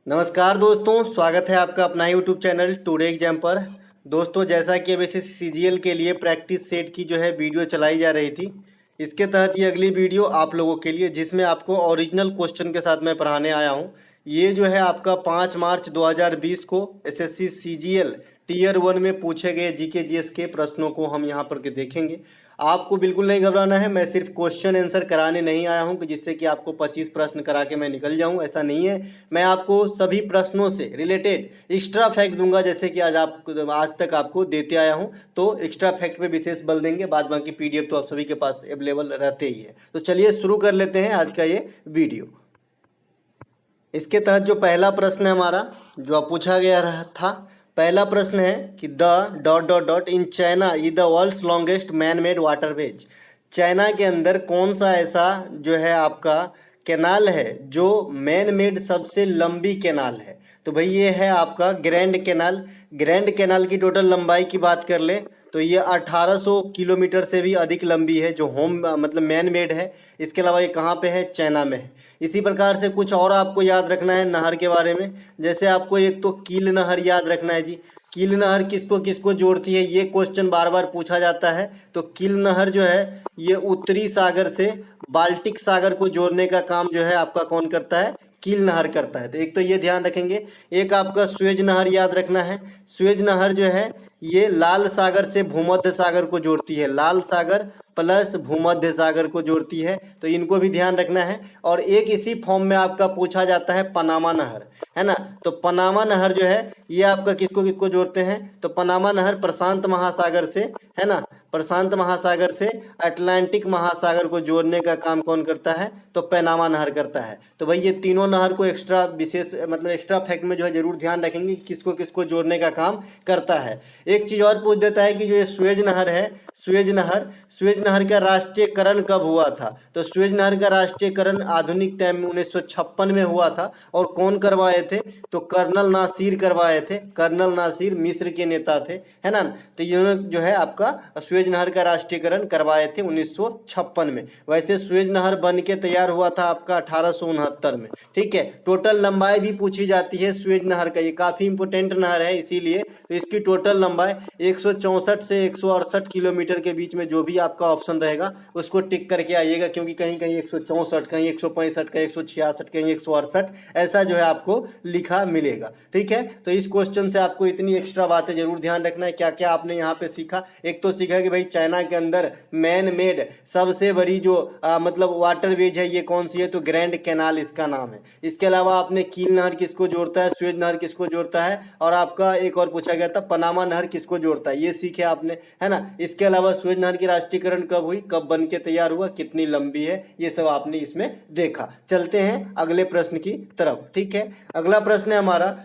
नमस्कार दोस्तों, स्वागत है आपका अपना यूट्यूब चैनल टुडे एग्जाम पर। दोस्तों, जैसा कि अब इसे सीजीएल के लिए प्रैक्टिस सेट की जो है वीडियो चलाई जा रही थी, इसके तहत ये अगली वीडियो आप लोगों के लिए जिसमें आपको ओरिजिनल क्वेश्चन के साथ मैं पढ़ाने आया हूँ। ये जो है आपका 5 मार्च 2020 को एसएससी सीजीएल टीयर 1 में पूछे गए जीके जीएस के प्रश्नों को हम यहाँ पर के देखेंगे। आपको बिल्कुल नहीं घबराना है। मैं सिर्फ क्वेश्चन आंसर कराने नहीं आया हूं कि जिससे कि आपको 25 प्रश्न करा के मैं निकल जाऊं, ऐसा नहीं है। मैं आपको सभी प्रश्नों से रिलेटेड एक्स्ट्रा फैक्ट दूंगा, जैसे कि आज तक आपको देते आया हूं। तो एक्स्ट्रा फैक्ट पे विशेष बल देंगे, बाद बाकी पीडीएफ तो आप सभी के पास अवेलेबल रहते ही है। तो चलिए शुरू कर लेते हैं आज का ये वीडियो। इसके तहत जो पहला प्रश्न है हमारा, जो पूछा गया था, पहला प्रश्न है कि the dot dot dot in China is the world's longest man made waterways. China के अंदर कौन सा ऐसा जो है आपका कैनाल है जो मैन मेड सबसे लंबी कैनाल है? तो भाई ये है आपका ग्रैंड कैनाल। ग्रैंड कैनाल की टोटल लंबाई की बात कर ले तो ये 1800 किलोमीटर से भी अधिक लंबी है, जो मतलब मैन मेड है। इसके अलावा ये कहाँ पे है? चाइना में है। इसी प्रकार से कुछ और आपको याद रखना है नहर के बारे में। जैसे आपको एक तो कील नहर याद रखना है जी। कील नहर किसको किसको जोड़ती है, ये क्वेश्चन बार बार पूछा जाता है। तो कील नहर जो है ये उत्तरी सागर से बाल्टिक सागर को जोड़ने का काम जो है आपका कौन करता है? कील नहर करता है। तो एक तो ये ध्यान रखेंगे। एक आपका स्वेज नहर याद रखना है। स्वेज नहर जो है ये लाल सागर से भूमध्य सागर को जोड़ती है। लाल सागर प्लस भूमध्य सागर को जोड़ती है, तो इनको भी ध्यान रखना है। और एक इसी फॉर्म में आपका पूछा जाता है पनामा नहर, है ना। तो पनामा नहर जो है ये आपका किसको किसको जोड़ते हैं? तो पनामा नहर प्रशांत महासागर से, है ना, प्रशांत महासागर से अटलांटिक महासागर को जोड़ने का काम कौन करता है? तो पनामा नहर करता है। तो भाई ये तीनों नहर को एक्स्ट्रा विशेष मतलब एक्स्ट्रा फैक्ट में जो है जरूर ध्यान रखेंगे कि किसको किसको जोड़ने का काम करता है। एक चीज और पूछ देता है कि जो ये स्वेज नहर है, स्वेज नहर का राष्ट्रीयकरण कब हुआ था? तो स्वेज नहर का राष्ट्रीयकरण आधुनिक टाइम में 1956 में हुआ था। और कौन करवाए थे? तो कर्नल नासिर करवाए थे। कर्नल नासिर मिस्र के नेता थे, है ना। तो इन्होंने जो है आपका स्वेज नहर का राष्ट्रीयकरण करवाए थे 1956 में। वैसे स्वेज नहर बन के तैयार हुआ था आपका 1869 में। ठीक है। टोटल लंबाई भी पूछी जाती है स्वेज नहर का, ये काफी इंपोर्टेंट नहर है इसीलिए। तो इसकी टोटल लंबाई 164 से 168 किलोमीटर के बीच में जो भी आपका ऑप्शन रहेगा उसको टिक करके आइएगा, क्योंकि कहीं कहीं 164, कहीं 165, कहीं 166, कहीं 168 ऐसा जो है आपको लिखा मिलेगा। ठीक है। तो इस क्वेश्चन से आपको इतनी एक्स्ट्रा बातें जरूर ध्यान रखना है। क्या क्या आपने यहाँ पे सीखा? एक तो सीखा कि भाई चाइना के अंदर मैन मेड सबसे बड़ी जो मतलब वाटरवेज है ये कौन सी है? तो ग्रैंड कैनाल इसका नाम है। इसके अलावा आपने कील नहर किसको जोड़ता है, स्वेज नहर किसको जोड़ता है, और आपका एक और पूछा गया था पनामा नहर किसको जोड़ता है, ये सीखे आपने, है ना। इसके अलावा स्वेज नहर की राष्ट्रीयकरण कब हुई, कब बन के तैयार हुआ, कितनी लंबी है, ये सब आपने इसमें देखा। चलते हैं अगले प्रश्न की तरफ। ठीक है। अगला प्रश्न है हमारा,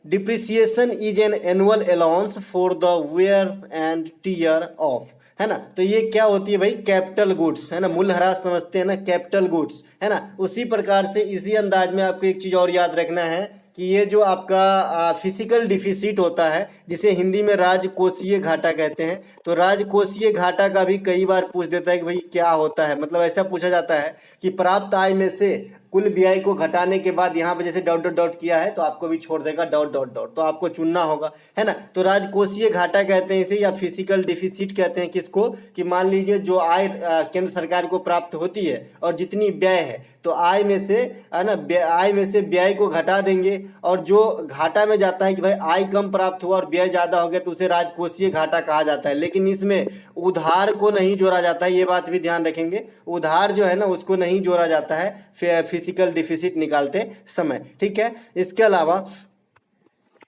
depreciation is an annual allowance for the wear and tear of, है ना। तो ये क्या होती है भाई? कैपिटल गुड्स, है ना। मूल्यह्रास समझते हैं ना, कैपिटल गुड्स, है ना। उसी प्रकार से इसी अंदाज में आपको एक चीज और याद रखना है कि ये जो आपका फिजिकल डिफिसिट होता है, जिसे हिंदी में राजकोषीय घाटा कहते हैं, तो राजकोषीय घाटा का भी कई बार पूछ देता है कि भाई क्या होता है। मतलब ऐसा पूछा जाता है कि प्राप्त आय में से कुल व्यय को घटाने के बाद यहाँ पे जैसे डॉट डॉट डॉट किया है तो आपको भी छोड़ देगा डॉट डॉट डॉट, तो आपको चुनना होगा, है ना। तो राजकोषीय घाटा कहते हैं इसे, या फिजिकल डिफिसिट कहते हैं किसको? कि मान लीजिए जो आय केंद्र सरकार को प्राप्त होती है और जितनी व्यय है, तो आय में से, है ना, आय में से व्यय को घटा देंगे, और जो घाटा में जाता है कि भाई आय कम प्राप्त हुआ और व्यय ज्यादा हो गया तो उसे राजकोषीय घाटा कहा जाता है। लेकिन इसमें उधार को नहीं जोड़ा जाता है, ये बात भी ध्यान रखेंगे। उधार जो है ना उसको नहीं जोड़ा जाता है फिजिकल डिफिसिट निकालते समय। ठीक है। इसके अलावा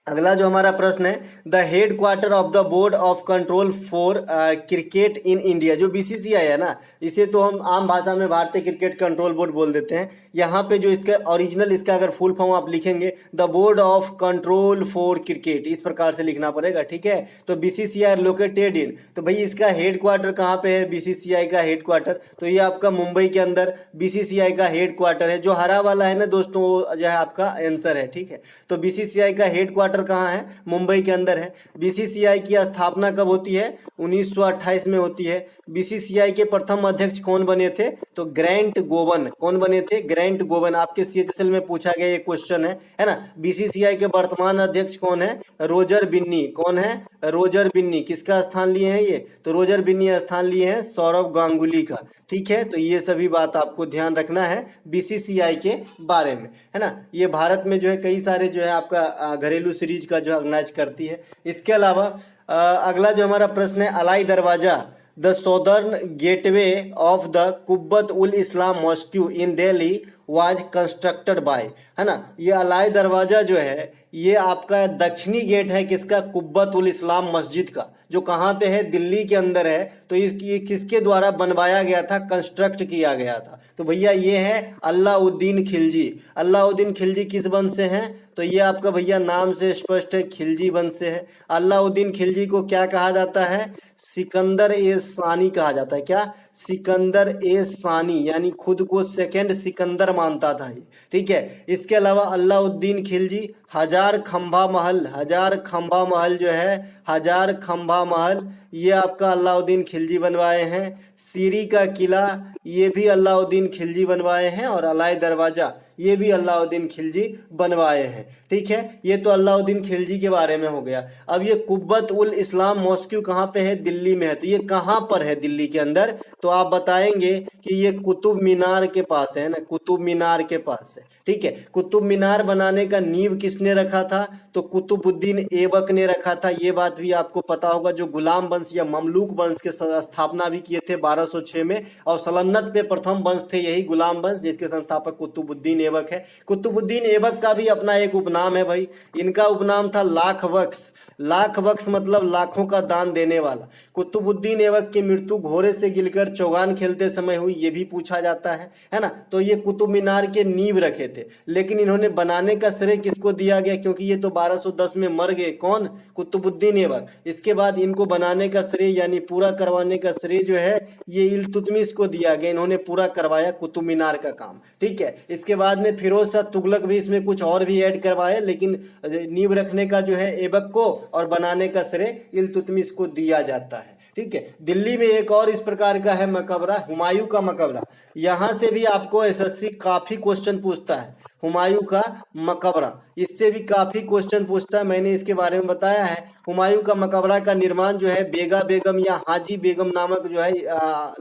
अगला जो हमारा प्रश्न है, the head quarter of the board of control for cricket in India, जो बीसीसीआई है ना, इसे तो हम आम भाषा में भारतीय क्रिकेट कंट्रोल बोर्ड बोल देते हैं। यहाँ पे जो इसका ओरिजिनल, इसका अगर फुल फॉर्म आप लिखेंगे, the board of control for cricket, इस प्रकार से लिखना पड़ेगा। ठीक है। तो बीसीसीआई लोकेटेड इन, तो भाई इसका हेड क्वार्टर कहाँ पे है? बीसीसीआई का हेड क्वार्टर तो ये आपका मुंबई के अंदर बीसीसीआई का हेड क्वार्टर है। जो हरा वाला है ना दोस्तों, वो जो है आपका आंसर है। ठीक है। तो बीसीसीआई का हेड क्वार्टर कहाँ है? मुंबई के अंदर है। बीसीसीआई की स्थापना कब होती है? 1928 में होती है। बीसीसीआई के प्रथम प्रथम अध्यक्ष कौन बने थे? तो ग्रैंट गोवन। कौन बने थे? ग्रैंट गोवन। आपके CHSL में पूछा गया ये क्वेश्चन है ना। BCCI के वर्तमान अध्यक्ष कौन है? रोजर बिन्नी। कौन है? रोजर बिन्नी। किसका स्थान लिए हैं ये? तो रोजर बिन्नी स्थान लिए हैं सौरव गांगुली का। ठीक है, तो ये सभी बात आपको ध्यान रखना है BCCI के बारे में, है ना। ये भारत में जो है कई सारे जो है आपका घरेलू सीरीज का जो ऑर्गेनाइज करती है। इसके अलावा अगला जो हमारा प्रश्न है, Alai Darwaza the southern gateway of the Quwwat ul Islam mosque in Delhi was constructed by, है ना। ये अलाई दरवाजा जो है ये आपका दक्षिणी गेट है किसका? कुब्बत उल इस्लाम मस्जिद का, जो कहाँ पे है? दिल्ली के अंदर है। तो ये किसके द्वारा बनवाया गया था? कंस्ट्रक्ट किया गया था। तो भैया ये है अलाउद्दीन खिलजी। अलाउद्दीन खिलजी किस वंश से हैं? तो ये आपका भैया नाम से स्पष्ट है, खिलजी वंश से है। अलाउद्दीन खिलजी को क्या कहा जाता है? सिकंदर ए सानी कहा जाता है। क्या? सिकंदर ए सानी, यानी खुद को सेकंड सिकंदर मानता था ये। ठीक है, इसके अलावा अलाउद्दीन खिलजी हजार खंभा महल, हजार खंभा महल जो है, हजार खंभा महल ये आपका अलाउद्दीन खिलजी बनवाए हैं। सीरी का किला ये भी अलाउद्दीन खिलजी बनवाए हैं, और अलाई दरवाजा ये भी अलाउद्दीन खिलजी बनवाए हैं। ठीक है, ये तो अलाउद्दीन खिलजी के बारे में हो गया। अब ये कुब्बत उल इस्लाम मॉस्क्यू कहाँ पे है? दिल्ली में है। तो ये कहाँ पर है दिल्ली के अंदर? तो आप बताएंगे कि ये कुतुब मीनार के पास है ना, कुतुब मीनार के पास है। ठीक है, कुतुब मीनार बनाने का नींव किसने रखा था? तो कुतुबुद्दीन ऐबक ने रखा था। ये बात भी आपको पता होगा, जो गुलाम वंश या ममलूक वंश के स्थापना भी किए थे 1206 में, और सल्तनत पे प्रथम वंश थे यही गुलाम वंश, जिसके संस्थापक कुतुबुद्दीन ऐबक है। कुतुबुद्दीन ऐबक का भी अपना एक उपनाम है भाई। इनका उपनाम था लाख बख्श। लाख बख्श मतलब लाखों का दान देने वाला। कुतुबुद्दीन ऐबक की मृत्यु घोड़े से गिरकर चौगान खेलते समय हुई, ये भी पूछा जाता है ना। तो ये कुतुब मीनार के नींव रखे थे, लेकिन इन्होंने बनाने का श्रेय किसको दिया गया? क्योंकि ये तो 1210 में मर गए। कौन? कुतुबुद्दीन ऐबक। इसके बाद इनको बनाने का श्रेय यानी पूरा करवाने का श्रेय जो है ये इल्तुतमिश को दिया गया। इन्होंने पूरा करवाया कुतुब मीनार का काम। ठीक है, इसके बाद में फिरोज शाह तुगलक भी इसमें कुछ और भी ऐड करवाए, लेकिन नींव रखने का जो है ऐबक को और बनाने का श्रेय इल्तुतमिश को दिया जाता है। ठीक है, दिल्ली में एक और इस प्रकार का है मकबरा, हुमायूं का मकबरा। यहाँ से भी आपको SSC काफी क्वेश्चन पूछता है। हुमायूं का मकबरा, इससे भी काफी क्वेश्चन पूछता है। मैंने इसके बारे में बताया है। हुमायूं का मकबरा का निर्माण जो है बेगा बेगम या हाजी बेगम नामक जो है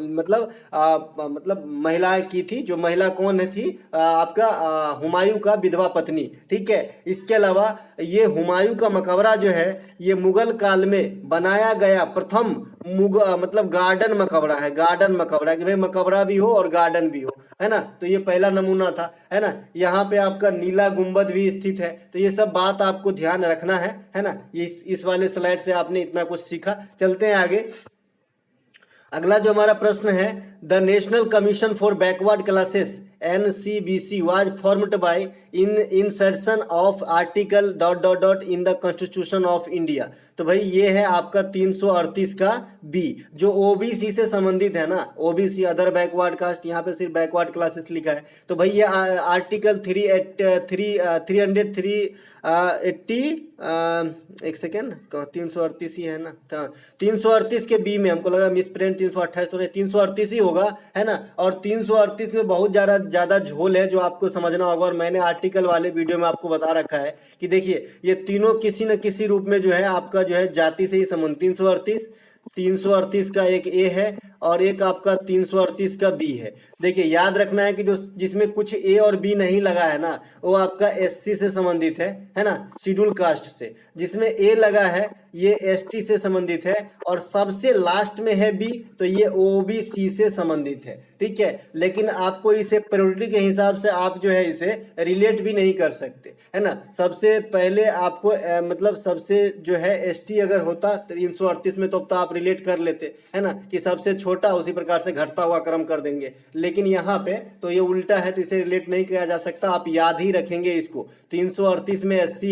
मतलब महिला की थी। जो महिला कौन थी? आपका हुमायूं का विधवा पत्नी। ठीक है, इसके अलावा ये हुमायूं का मकबरा जो है ये मुगल काल में बनाया गया प्रथम मतलब गार्डन मकबरा है। गार्डन मकबरा कि भाई मकबरा भी हो और गार्डन भी हो, है ना। तो ये पहला नमूना था, है ना। यहाँ पे आपका नीला गुंबद भी स्थित है। तो ये सब बात आपको ध्यान रखना है ना। इस वाले स्लाइड से आपने इतना कुछ सीखा। चलते हैं आगे। अगला जो हमारा प्रश्न है, the national commission for backward classes NCBC was formed by insertion of article ... in the constitution of India। तो भाई ये है आपका 338 का B, जो OBC से संबंधित है ना। OBC अदर बैकवर्ड कास्ट, यहाँ पे सिर्फ बैकवर्ड क्लासेस लिखा है। तो भाई ये आर्टिकल 380 एक सेकेंड 338 ही है ना। 338 के B में हमको लगा मिस प्रिंट 328 तो नहीं, 338 ही होगा, है ना। और 338 में बहुत ज्यादा झोल है जो आपको समझना होगा। और मैंने आर्टिकल वाले वीडियो में आपको बता रखा है कि देखिए ये तीनों किसी न किसी रूप में जो है आपका जो है जाति से ही संबंध। 338 का एक A है और एक आपका 338 का B है। देखिए याद रखना है कि जो जिसमें कुछ A और B नहीं लगा है ना वो आपका SC से संबंधित है ना, शेड्यूल कास्ट से। जिसमें A लगा है ये ST से संबंधित है, और सबसे लास्ट में है B तो ये OBC से संबंधित है। ठीक है, लेकिन आपको इसे प्रायोरिटी के हिसाब से आप जो है इसे रिलेट भी नहीं कर सकते, है ना। सबसे पहले आपको मतलब सबसे जो है ST अगर होता 338 में तो अब तो आप रिलेट कर लेते, है ना, कि सबसे छोटा उसी प्रकार से घटता हुआ क्रम कर देंगे। लेकिन यहाँ पे तो ये उल्टा है, तो इसे रिलेट नहीं किया जा सकता। आप याद ही रखेंगे इसको। 338 में SC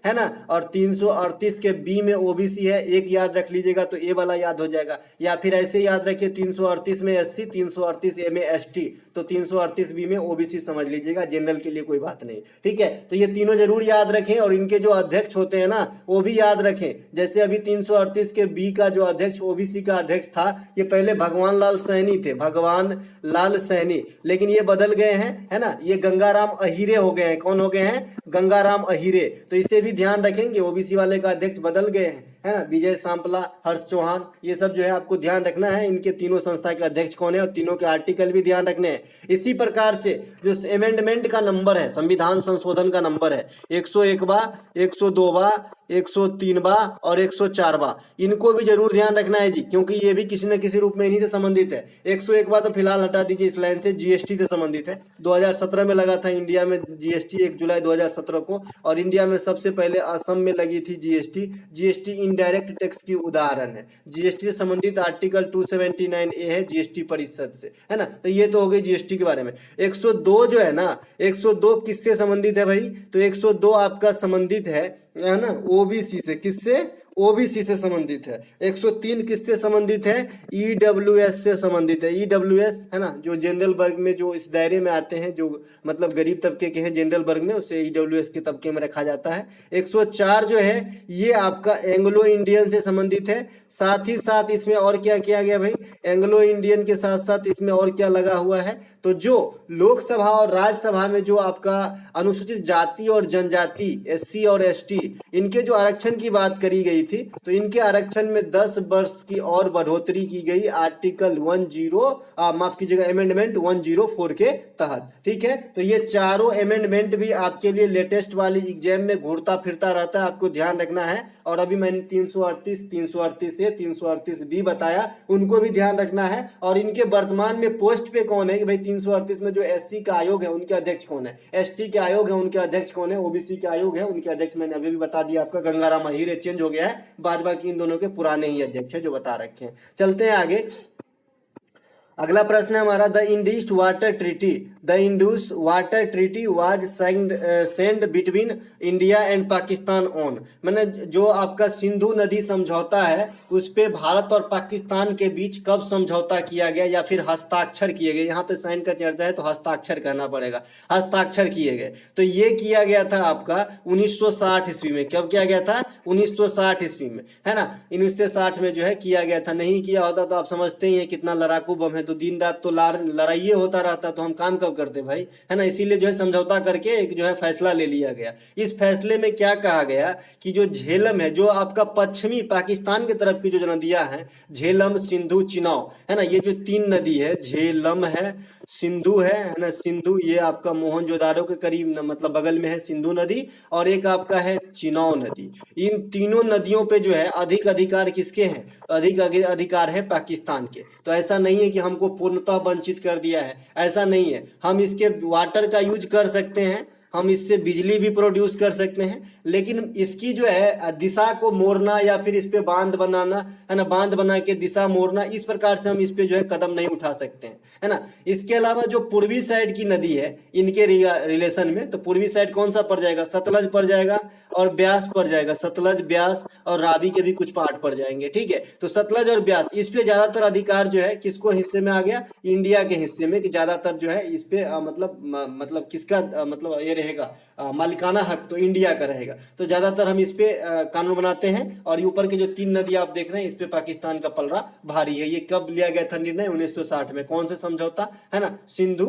है ना, और 338 के B में ओबीसी है, एक याद रख लीजिएगा तो ए वाला याद हो जाएगा, या फिर ऐसे याद रखिए 338 में एससी, 338 ए में एसटी, तो 338 बी में ओबीसी समझ लीजिएगा, जनरल के लिए कोई बात नहीं। ठीक है, तो ये तीनों जरूर याद रखें और इनके जो अध्यक्ष होते हैं ना वो भी याद रखें। जैसे अभी 338 के बी का जो अध्यक्ष ओबीसी का अध्यक्ष था, ये पहले भगवान लाल सैनी थे, भगवान लाल सैनी, लेकिन ये बदल गए हैं, है ना, ये गंगाराम अहीरे हो गए हैं। कौन हो गए हैं? गंगाराम अहीरे। तो इसे भी ध्यान रखेंगे, ओबीसी वाले का अध्यक्ष बदल गए हैं, है ना, विजय सांपला, हर्ष चौहान, ये सब जो है आपको ध्यान रखना है। इनके तीनों संस्था के अध्यक्ष कौन है और तीनों के आर्टिकल भी ध्यान रखने हैं। इसी प्रकार से जो अमेंडमेंट का नंबर है, संविधान संशोधन का नंबर है, 101वां, 102वां, 103वां और 104वां, इनको भी जरूर ध्यान रखना है जी, क्योंकि ये भी किसी न किसी रूप में इन्हीं से संबंधित है। 101वां तो फिलहाल हटा दीजिए इस लाइन से, जीएसटी से संबंधित है। 2017 में लगा था इंडिया में जीएसटी, 1 जुलाई 2017 को, और इंडिया में सबसे पहले असम में लगी थी जीएसटी। जीएसटी इनडायरेक्ट टैक्स की उदाहरण है। जीएसटी से संबंधित आर्टिकल 279A है जीएसटी परिषद से, है ना। तो ये तो हो गई जीएसटी के बारे में। 102 जो है ना, 102 किससे संबंधित है भाई? तो 102 आपका संबंधित है ना ओबीसी से। किससे? ओबीसी से संबंधित है। 103 किससे संबंधित है? ईडब्ल्यूएस से संबंधित है। ईडब्ल्यूएस, है ना, जो जनरल वर्ग में जो इस दायरे में आते हैं, जो मतलब गरीब तबके के हैं जनरल वर्ग में, उसे ईडब्ल्यूएस के तबके में रखा जाता है। 104 जो है ये आपका एंग्लो इंडियन से संबंधित है। साथ ही साथ इसमें और क्या किया गया भाई? एंग्लो इंडियन के साथ साथ इसमें और क्या लगा हुआ है? तो जो लोकसभा और राज्यसभा में जो आपका अनुसूचित जाति और जनजाति, एससी और एसटी, इनके जो आरक्षण की बात करी गई थी, तो इनके आरक्षण में 10 वर्ष की और बढ़ोतरी की गई आर्टिकल अमेंडमेंट 104 के तहत। ठीक है, तो ये चारों अमेंडमेंट भी आपके लिए लेटेस्ट वाली एग्जाम में घूरता फिरता रहता है, आपको ध्यान रखना है। और अभी मैंने 338, 338A, 338B बताया, उनको भी ध्यान रखना है। और इनके वर्तमान में पोस्ट पे कौन है कि भाई 338 में जो एससी का आयोग है उनके अध्यक्ष कौन है, एसटी के आयोग है उनके अध्यक्ष कौन है, ओबीसी के आयोग है उनके अध्यक्ष मैंने अभी भी बता दिया आपका, गंगाराम अहीरे चेंज हो गया है, बाद बाकी इन दोनों के पुराने ही अध्यक्ष है जो बता रखे हैं। चलते हैं आगे। अगला प्रश्न है हमारा, the Indus water treaty. The Indus water treaty was send between India and Pakistan on. मैंने जो आपका सिंधु नदी समझौता है उस पे भारत और पाकिस्तान के बीच कब समझौता किया गया या फिर हस्ताक्षर किए गए? यहाँ पे साइन का चर्चा है तो हस्ताक्षर कहना पड़ेगा, हस्ताक्षर किए गए। तो ये किया गया था आपका 1960 ईस्वी में। कब किया गया था? 1960 ईस्वी में, है ना। 1960 में जो है किया गया था। नहीं किया होता तो आप समझते ही हैं कितना लड़ाकू बम है, तो दिन रात तो लड़ाई होता रहता, तो हम काम कब करते भाई, है ना। इसीलिए जो है समझौता करके एक जो है फैसला ले लिया गया। इस फैसले में क्या कहा गया कि जो झेलम है, जो आपका पश्चिमी पाकिस्तान की तरफ की जो नदियां हैं, झेलम, सिंधु, चिनाव, है ना, ये जो 3 नदी है, झेलम है, सिंधु है ना, सिंधु ये आपका मोहनजोदारो के करीब मतलब बगल में है सिंधु नदी, और एक आपका है चिनाव नदी। इन तीनों नदियों पे जो है अधिक अधिकार किसके हैं? अधिक अधिकार है पाकिस्तान के। तो ऐसा नहीं है कि हमको पूर्णतः वंचित कर दिया है, ऐसा नहीं है। हम इसके वाटर का यूज कर सकते हैं, हम इससे बिजली भी प्रोड्यूस कर सकते हैं, लेकिन इसकी जो है दिशा को मोड़ना या फिर इस पे बांध बनाना, है ना, बांध बना के दिशा मोड़ना, इस प्रकार से हम इस पे जो है कदम नहीं उठा सकते हैं, है ना। इसके अलावा जो पूर्वी साइड की नदी है इनके रिलेशन में, तो पूर्वी साइड कौन सा पड़ जाएगा? सतलज पड़ जाएगा और ब्यास पड़ जाएगा। सतलज, ब्यास और रावी के भी कुछ पार्ट पड़ जाएंगे। ठीक है, तो सतलज और ब्यास, इस पे ज्यादातर अधिकार जो है किसको हिस्से में आ गया? इंडिया के हिस्से में, कि ज्यादातर जो है इस पे मतलब किसका मतलब ये रहेगा मालिकाना हक तो इंडिया का रहेगा। तो ज्यादातर हम इस पे कानून बनाते हैं। और ऊपर के जो 3 नदी आप देख रहे हैं इस पे पाकिस्तान का पलड़ा भारी है। ये कब लिया गया था निर्णय? 1960 में। कौन से समझौता? है ना, सिंधु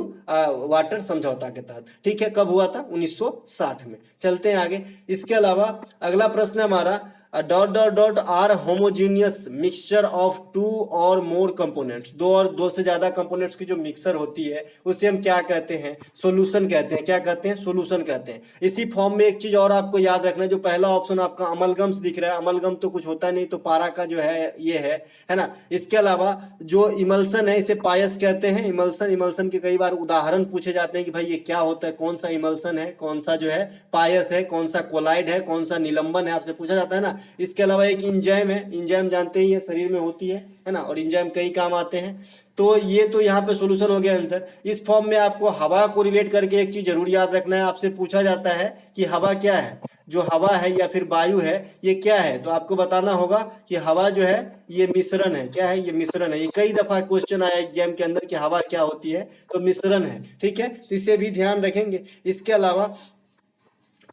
वाटर समझौता के तहत। ठीक है, कब हुआ था? 1960 में। चलते हैं आगे। इसके अलावा अगला प्रश्न हमारा, आर होमोजीनियस मिक्सचर ऑफ 2 और मोर कंपोनेंट्स। 2 और 2 से ज्यादा कंपोनेंट्स की जो मिक्सर होती है उसे हम क्या कहते हैं? सॉल्यूशन कहते हैं। क्या कहते हैं? सॉल्यूशन कहते हैं। इसी फॉर्म में एक चीज और आपको याद रखना है, जो पहला ऑप्शन आपका अमलगम्स दिख रहा है, अमलगम तो कुछ होता नहीं, तो पारा का जो है ये है ना। इसके अलावा जो इमल्सन है इसे पायस कहते हैं। इमल्सन के कई बार उदाहरण पूछे जाते हैं कि भाई ये क्या होता है, कौन सा इमल्सन है, कौन सा जो है पायस है, कौन सा कोलाइड है, कौन सा निलंबन है, आपसे पूछा जाता है ना। इसके अलावा एक इंजाइम है, इंजाइम जानते ही है, शरीर में होती है ना, और इंजाइम कई काम आते हैं। तो ये तो यहाँ पे सॉल्यूशन हो गया आंसर। इस फॉर्म में आपको हवा को रिलेट करके एक चीज जरूर याद रखना है। आपसे पूछा जाता है कि हवा क्या है? जो हवा है या फिर वायु है ये क्या है, तो आपको बताना होगा कि हवा जो है ये मिश्रण है। क्या है, ये मिश्रण है। ये कई दफा क्वेश्चन आया एग्जाम के अंदर कि हवा क्या होती है, तो मिश्रण है। ठीक है, तो इसे भी ध्यान रखेंगे। इसके अलावा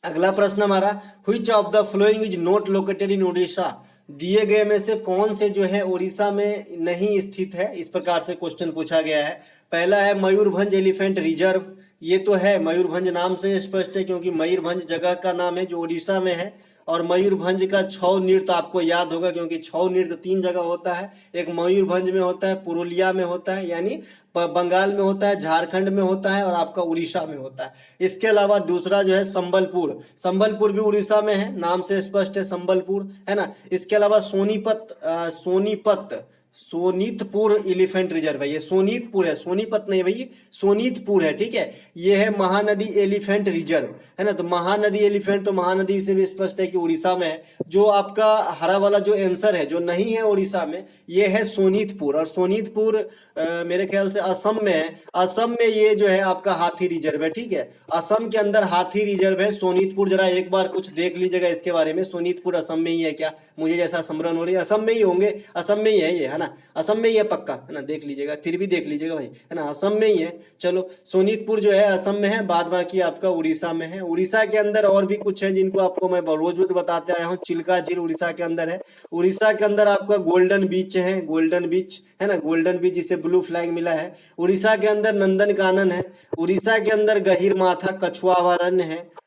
अगला प्रश्न हमारा, which of the following is not located in Orissa. दिए गए में से कौन से जो है उड़ीसा में नहीं स्थित है, इस प्रकार से क्वेश्चन पूछा गया है। पहला है मयूरभंज एलिफेंट रिजर्व। ये तो है, मयूरभंज नाम से स्पष्ट है क्योंकि मयूरभंज जगह का नाम है जो उड़ीसा में है। और मयूरभंज का छऊ नृत्य आपको याद होगा क्योंकि छऊ नृत्य 3 जगह होता है। एक मयूरभंज में होता है, पुरुलिया में होता है यानी बंगाल में होता है, झारखंड में होता है और आपका उड़ीसा में होता है। इसके अलावा दूसरा जो है संबलपुर, संबलपुर भी उड़ीसा में है, नाम से स्पष्ट है संबलपुर, है ना। इसके अलावा सोनीतपुर एलिफेंट रिजर्व है। ये सोनीतपुर है, सोनीपत नहीं भाई, सोनीतपुर है। ठीक है, ये है महानदी एलिफेंट रिजर्व, है ना। तो महानदी एलिफेंट, तो महानदी से भी स्पष्ट है कि उड़ीसा में है। जो आपका हरा वाला जो आंसर है जो नहीं है उड़ीसा में, ये है सोनीतपुर। और सोनीतपुर मेरे ख्याल से असम में है। असम में ये जो है आपका हाथी रिजर्व है। ठीक है, असम के अंदर हाथी रिजर्व है सोनीतपुर। जरा एक बार कुछ देख लीजिएगा इसके बारे में, सोनीतपुर असम में ही है क्या, मुझे जैसा स्मरण हो रही है असम में ही होंगे, असम में ही है ये, है ना, असम में ही है पक्का, है ना। देख लीजिएगा, फिर भी देख लीजिएगा भाई, है ना, असम में ही है। चलो, सोनीतपुर जो है असम में है, बाद बाकी आपका उड़ीसा में है। उड़ीसा के अंदर और भी कुछ है जिनको आपको मैं रोज रोज बताते आया हूँ। चिल्का झील उड़ीसा के अंदर है। उड़ीसा के अंदर आपका गोल्डन बीच है, गोल्डन बीच, है ना, गोल्डन बीच जिसे ब्लू फ्लैग मिला है। उड़ीसा के अंदर नंदन कानन है। उड़ीसा के अंदर गहीर माथा कछुआ अभयारण्य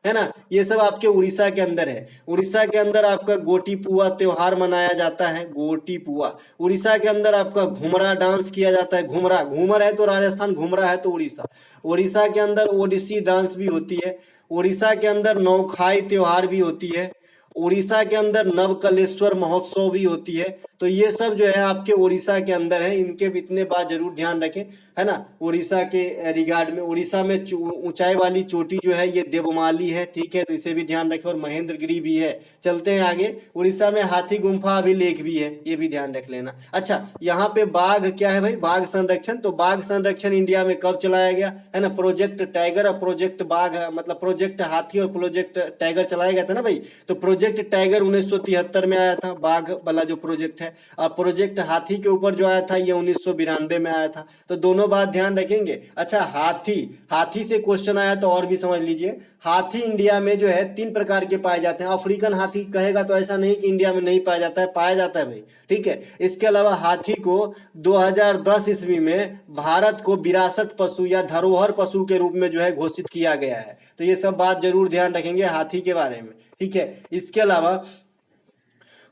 है ना। ये सब आपके उड़ीसा के अंदर है। उड़ीसा के अंदर आपका गोटी पुआ त्योहार मनाया जाता है, गोटी पुआ। उड़ीसा के अंदर आपका घुमरा डांस किया जाता है, घुमरा, घूमर है तो राजस्थान, घुमरा है तो उड़ीसा। उड़ीसा के अंदर ओडिसी डांस भी होती है। उड़ीसा के अंदर नौखाई त्योहार भी होती है। उड़ीसा के अंदर नवकलेश्वर महोत्सव भी होती है। तो ये सब जो है आपके उड़ीसा के अंदर है। इनके इतने बात जरूर ध्यान रखें, है ना। उड़ीसा के रिगार्ड में, उड़ीसा में ऊंचाई वाली चोटी जो है ये देवमाली है। ठीक है, तो इसे भी ध्यान रखें। और महेंद्रगिरी भी है। चलते हैं आगे। उड़ीसा में हाथी गुम्फा अभिलेख भी है, ये भी ध्यान रख लेना। अच्छा, यहाँ पे बाघ क्या है भाई, बाघ संरक्षण। तो बाघ संरक्षण इंडिया में कब चलाया गया, है ना, प्रोजेक्ट टाइगर और प्रोजेक्ट बाघ, मतलब प्रोजेक्ट हाथी और प्रोजेक्ट टाइगर चलाया गया था ना भाई। तो प्रोजेक्ट टाइगर 1973 में आया था, बाघ वाला जो प्रोजेक्ट है। और प्रोजेक्ट हाथी के ऊपर जो आया था ये 1992 में आया था। तो दोनों बात ध्यान रखेंगे। अच्छा, हाथी से क्वेश्चन आया तो और भी समझ लीजिए। हाथी इंडिया में जो है 3 प्रकार के पाए जाते हैं। अफ्रीकन हाथी कहेगा तो ऐसा नहीं कि इंडिया में नहीं पाया जाता है, पाया जाता है भाई। ठीक है, इसके अलावा हाथी को 2010 ईस्वी में भारत को विरासत पशु या धरोहर पशु के रूप में जो है घोषित किया गया है। तो ये सब बात जरूर ध्यान रखेंगे हाथी के बारे में। ठीक है, इसके अलावा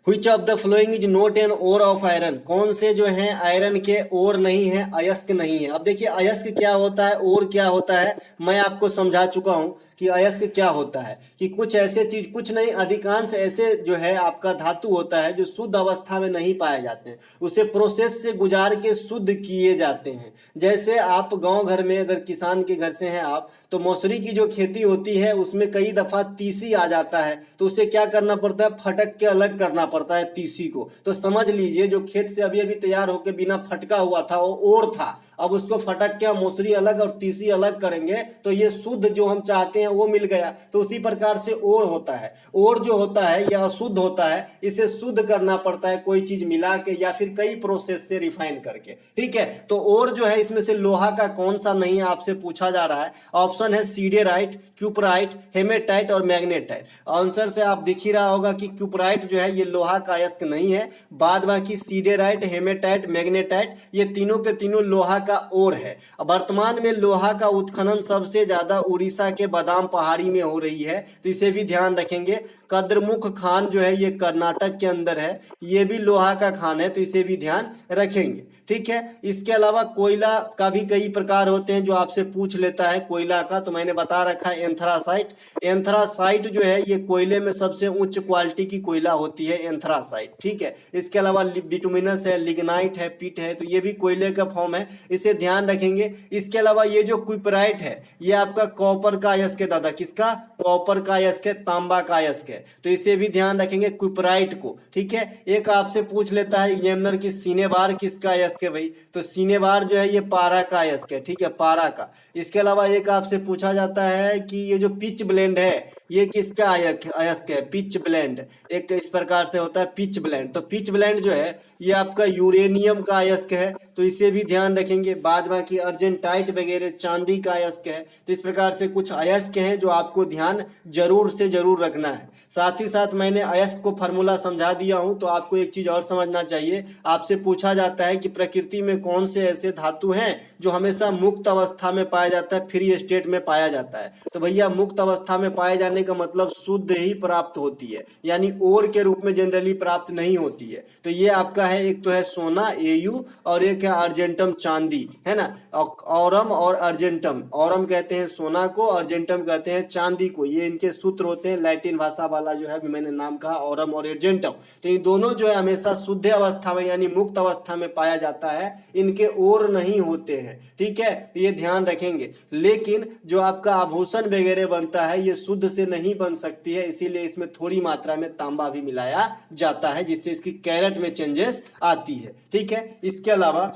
Which of the following is not an ore of iron? कौन से जो है आयरन के ओर नहीं है, अयस्क नहीं है। अब देखिए अयस्क क्या होता है, ओर क्या होता है, मैं आपको समझा चुका हूं कि अयस्क क्या होता है। कि कुछ ऐसे चीज, कुछ नहीं, अधिकांश ऐसे जो है आपका धातु होता है जो शुद्ध अवस्था में नहीं पाए जाते हैं, उसे प्रोसेस से गुजार के शुद्ध किए जाते हैं। जैसे आप गांव घर में अगर किसान के घर से हैं आप, तो मौसरी की जो खेती होती है उसमें कई दफा तीसी आ जाता है, तो उसे क्या करना पड़ता है, फटक के अलग करना पड़ता है तीसी को। तो समझ लीजिए जो खेत से अभी अभी तैयार होकर बिना फटका हुआ था वो ओर था, अब उसको फटक के मौसरी अलग और तीसी अलग करेंगे तो ये शुद्ध जो हम चाहते हैं वो मिल गया। तो उसी प्रकार से ओर होता है। ओर जो होता है यह अशुद्ध होता है, इसे शुद्ध करना पड़ता है कोई चीज मिला के या फिर कई प्रोसेस से रिफाइन करके। ठीक है, तो ओर जो है इसमें से लोहा का कौन सा नहीं आपसे पूछा जा रहा है। ऑप्शन है सीडेराइट, क्यूपराइट, हेमेटाइट और मैग्नेटाइट। आंसर से आप दिख ही रहा होगा कि क्यूपराइट जो है ये लोहा का अयस्क नहीं है। बाद बाकी सीडेराइट, हेमेटाइट, मैग्नेटाइट ये तीनों के तीनों लोहा का ओर है। वर्तमान में लोहा का उत्खनन सबसे ज्यादा उड़ीसा के बादाम पहाड़ी में हो रही है, तो इसे भी ध्यान रखेंगे। कद्रमुख खान जो है ये कर्नाटक के अंदर है, ये भी लोहा का खान है, तो इसे भी ध्यान रखेंगे। ठीक है, इसके अलावा कोयला का भी कई प्रकार होते हैं जो आपसे पूछ लेता है कोयला का, तो मैंने बता रखा है एंथ्रासाइट। एंथ्रासाइट जो है ये कोयले में सबसे उच्च क्वालिटी की कोयला होती है एंथ्रासाइट। ठीक है, इसके अलावा बिटुमिनस है, लिग्नाइट है, पिट है, तो ये भी कोयले का फॉर्म है, इसे ध्यान रखेंगे। इसके अलावा ये जो क्यूपराइट है ये आपका कॉपर का अयस्क है। दादा किसका, कॉपर का अयस्क है, तांबा का अयस्क है, तो इसे भी ध्यान रखेंगे क्यूपराइट को। ठीक है, एक आपसे पूछ लेता है एग्जामिनर की सीने बार किसका अयस्क अयस्क है भाई, तो सिनेबार जो है ये पारा का अयस्क है, ठीक है, पारा का। इसके अलावा एक आपसे पूछा जाता है कि ये जो पिच ब्लेंड है ये किसका अयस्क है, पिच ब्लेंड, एक इस प्रकार से होता है पिच ब्लेंड। तो पिच ब्लेंड जो है ये आपका यूरेनियम का अयस्क है, तो इसे भी ध्यान रखेंगे। बाद बाकी अर्जेंटाइट वगैरह चांदी का अयस्क है। तो इस प्रकार से कुछ अयस्क हैं जो आपको ध्यान जरूर से जरूर रखना है। साथ ही साथ मैंने अयस्क को फार्मूला समझा दिया हूं, तो आपको एक चीज और समझना चाहिए। आपसे पूछा जाता है कि प्रकृति में कौन से ऐसे धातु हैं जो हमेशा मुक्त अवस्था में पाया जाता है, फ्री स्टेट में पाया जाता है। तो भैया मुक्त अवस्था में पाए जाने का मतलब शुद्ध ही प्राप्त होती है, यानी ओर के रूप में जनरली प्राप्त नहीं होती है। तो ये आपका है, एक तो है सोना एयू और एक है अर्जेंटम चांदी, है ना, औरम और अर्जेंटम। औरम कहते हैं सोना को, अर्जेंटम कहते हैं चांदी को। ये इनके सूत्र होते हैं, लैटिन भाषा वाला जो है मैंने नाम कहा औरम और अर्जेंटम। तो ये दोनों जो है हमेशा शुद्ध अवस्था में यानी मुक्त अवस्था में पाया जाता है, इनके ओर नहीं होते हैं, ठीक है, ये ध्यान रखेंगे। लेकिन जो आपका आभूषण वगैरह बनता है ये शुद्ध से नहीं बन सकती है, इसीलिए इसमें थोड़ी मात्रा में तांबा भी मिलाया जाता है, जिससे इसकी कैरेट में चेंजेस आती है, ठीक है। इसके अलावा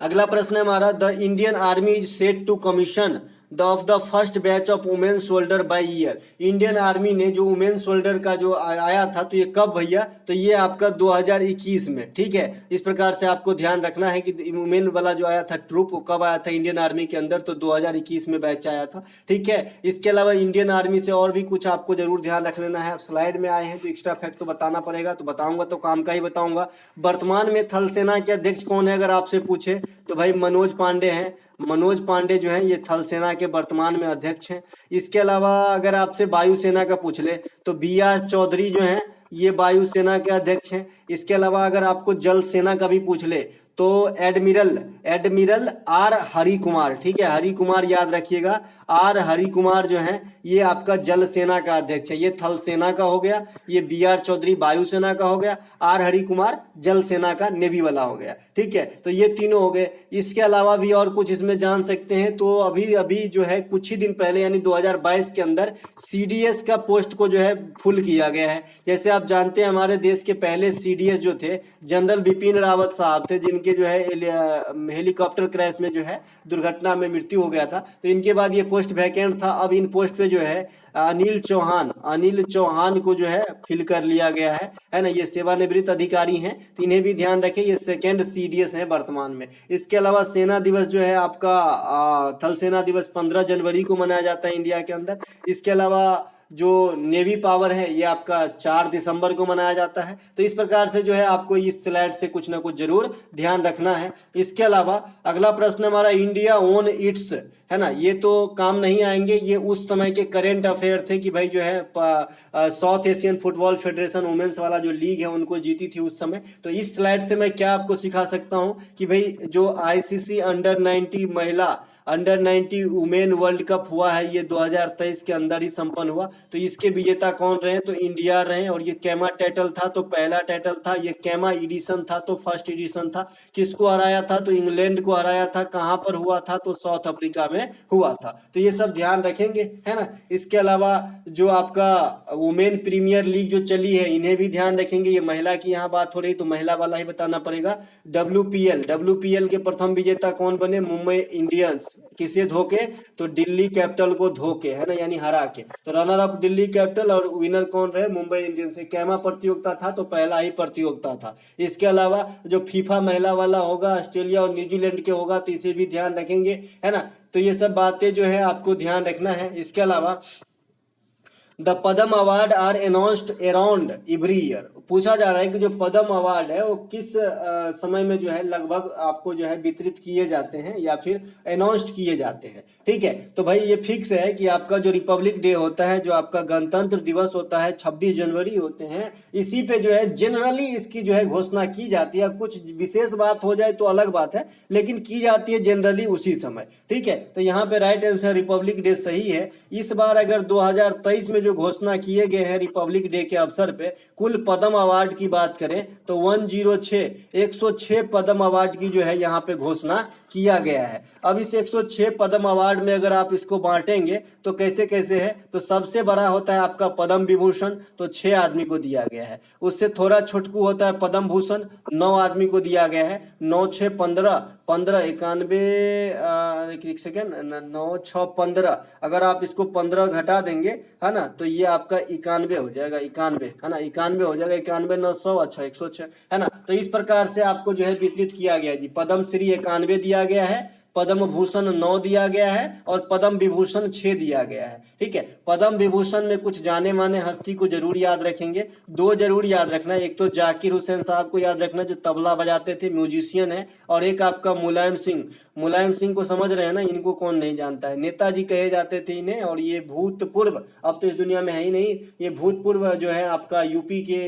अगला प्रश्न है हमारा, the Indian army is set to commission of the first batch of women soldier by year. Indian army ने जो वुमेन सोल्डर का जो आया था, तो ये कब भैया, तो ये आपका 2021 में, ठीक है। इस प्रकार से आपको ध्यान रखना है कि वुमेन वाला जो आया था ट्रूप वो कब आया था इंडियन आर्मी के अंदर, तो 2021 में बैच आया था, ठीक है। इसके अलावा इंडियन आर्मी से और भी कुछ आपको जरूर ध्यान रख लेना है। स्लाइड में आए हैं तो एक्स्ट्रा फैक्ट तो बताना पड़ेगा, तो बताऊंगा तो काम का ही बताऊंगा। वर्तमान में थल सेना के अध्यक्ष कौन है अगर आपसे पूछे, तो भाई मनोज पांडे हैं। मनोज पांडे जो है ये थल सेना के वर्तमान में अध्यक्ष हैं। इसके अलावा अगर आपसे वायुसेना का पूछ ले तो BR चौधरी जो हैं ये वायुसेना के अध्यक्ष हैं। इसके अलावा अगर आपको जल सेना का भी पूछ ले तो एडमिरल R हरि कुमार, ठीक है, हरि कुमार याद रखिएगा, R हरि कुमार जो है ये आपका जल सेना का अध्यक्ष है। ये थल सेना का हो गया, ये BR चौधरी वायुसेना का हो गया, R हरि कुमार जल सेना का नेवी वाला हो गया, ठीक है। तो ये तीनों हो गए। इसके अलावा भी और कुछ इसमें जान सकते हैं, तो अभी जो है कुछ ही दिन पहले यानी 2022 के अंदर CDS का पोस्ट को जो है फुल किया गया है। जैसे आप जानते हैं हमारे देश के पहले CDS जो थे जनरल बिपिन रावत साहब थे, जिनके जो है हेलीकॉप्टर क्रैश में जो है दुर्घटना में मृत्यु हो गया था। तो इनके बाद ये पोस्ट वैकेंट था। अब इन पोस्ट पे जो है अनिल चौहान को जो है फिल कर लिया गया है ना। ये सेवानिवृत्त अधिकारी हैं, तो इन्हें भी ध्यान रखें, ये सेकेंड CDS है वर्तमान में। इसके अलावा सेना दिवस जो है आपका थल सेना दिवस 15 जनवरी को मनाया जाता है इंडिया के अंदर। इसके अलावा जो नेवी पावर है ये आपका 4 दिसंबर को मनाया जाता है। तो इस प्रकार से जो है आपको इस स्लाइड से कुछ ना कुछ जरूर ध्यान रखना है। इसके अलावा अगला प्रश्न हमारा, इंडिया ओन इट्स, है ना, ये तो काम नहीं आएंगे, ये उस समय के करेंट अफेयर थे कि भाई जो है South Asian football federation women's वाला जो लीग है उनको जीती थी उस समय। तो इस स्लाइड से मैं क्या आपको सिखा सकता हूं कि भाई जो ICC under 90 women world cup हुआ है ये 2023 के अंदर ही संपन्न हुआ। तो इसके विजेता कौन रहे, तो इंडिया रहे। और ये कैमा टाइटल था तो पहला टाइटल था, ये कैमा एडिशन था तो फर्स्ट एडिशन था। किसको हराया था, तो इंग्लैंड को हराया था। कहां पर हुआ था, तो साउथ अफ्रीका में हुआ था। तो ये सब ध्यान रखेंगे, है ना। इसके अलावा जो आपका वुमेन प्रीमियर लीग जो चली है इन्हें भी ध्यान रखेंगे। ये महिला की यहाँ बात हो रही तो महिला वाला ही बताना पड़ेगा। WPL के प्रथम विजेता कौन बने, मुंबई इंडियंस। किसे धोके, तो दिल्ली कैपिटल को धोके, है ना, यानी हरा के। तो रनर अप दिल्ली कैपिटल और विनर कौन रहे, मुंबई इंडियंस। से कैमा प्रतियोगिता था तो पहला ही प्रतियोगिता था। इसके अलावा जो फीफा महिला वाला होगा ऑस्ट्रेलिया और न्यूजीलैंड के होगा, तो इसे भी ध्यान रखेंगे, है ना। तो ये सब बातें जो है आपको ध्यान रखना है। इसके अलावा the Padma award are announced around every year. पूछा जा रहा है कि जो पद्म अवार्ड है वो किस समय में जो है लगभग आपको जो है वितरित किए जाते हैं या फिर अनाउंस्ड किए जाते हैं, ठीक है। तो भाई ये फिक्स है कि आपका जो रिपब्लिक डे होता है, जो आपका गणतंत्र दिवस होता है, 26 जनवरी होते हैं, इसी पे जो है जनरली इसकी जो है घोषणा की जाती है। कुछ विशेष बात हो जाए तो अलग बात है, लेकिन की जाती है जनरली उसी समय, ठीक है। तो यहाँ पे राइट आंसर रिपब्लिक डे सही है। इस बार अगर 2023 में जो घोषणा किए गए हैं रिपब्लिक डे के अवसर पे, कुल पद्म अवार्ड की बात करें तो 106 पद्म अवार्ड की जो है यहाँ पे घोषणा किया गया है। अब इस 106 पद्म अवार्ड में अगर आप इसको बांटेंगे तो कैसे कैसे है, तो सबसे बड़ा होता है आपका पद्म विभूषण, तो 6 आदमी को दिया गया है। उससे थोड़ा छोटकू होता है पद्म भूषण, 9 आदमी को दिया गया है। 9 6 15, 15 91, एक सेकेंड, 9 6 15, अगर आप इसको 15 घटा देंगे है ना, तो ये आपका 91 हो जाएगा, 91 है ना, 91 हो जाएगा, 91 900, अच्छा 106 है ना। तो इस प्रकार से आपको जो है वितरित किया गया जी। पद्म श्री 91 दिया गया है, पद्म भूषण 9 दिया गया है और पद्म विभूषण 6 दिया गया है। ठीक है, पद्म विभूषण में कुछ जाने माने हस्ती को जरूर याद रखेंगे, 2 जरूर याद रखना, एक तो जाकिर हुसैन साहब को याद रखना जो तबला बजाते थे, म्यूजिशियन है, और एक आपका मुलायम सिंह। मुलायम सिंह को समझ रहे हैं ना, इनको कौन नहीं जानता है, नेताजी कहे जाते थे इन्हें, और ये भूतपूर्व, अब तो इस दुनिया में है ही नहीं, ये भूतपूर्व जो है आपका यूपी के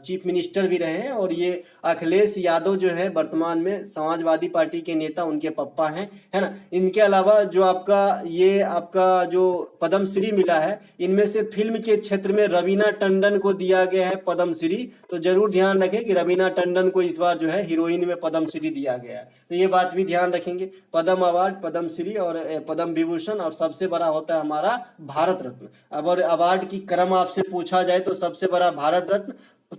चीफ मिनिस्टर भी रहे हैं, और ये अखिलेश यादव जो है वर्तमान में समाजवादी पार्टी के नेता, उनके पप्पा हैं, है ना। इनके अलावा जो आपका ये आपका जो पद्मश्री मिला है, इनमें से फिल्म के क्षेत्र में रवीना टंडन को दिया गया है पद्मश्री, तो जरूर ध्यान रखें कि रवीना टंडन को इस बार जो है हीरोइन में पद्मश्री दिया गया है, तो ये बात भी ध्यान रखेंगे। पद्म अवार्ड, पद्मश्री और पद्म विभूषण, और सबसे बड़ा होता है हमारा भारत रत्न। अब और अवार्ड की क्रम आपसे पूछा जाए तो सबसे बड़ा भारत रत्न,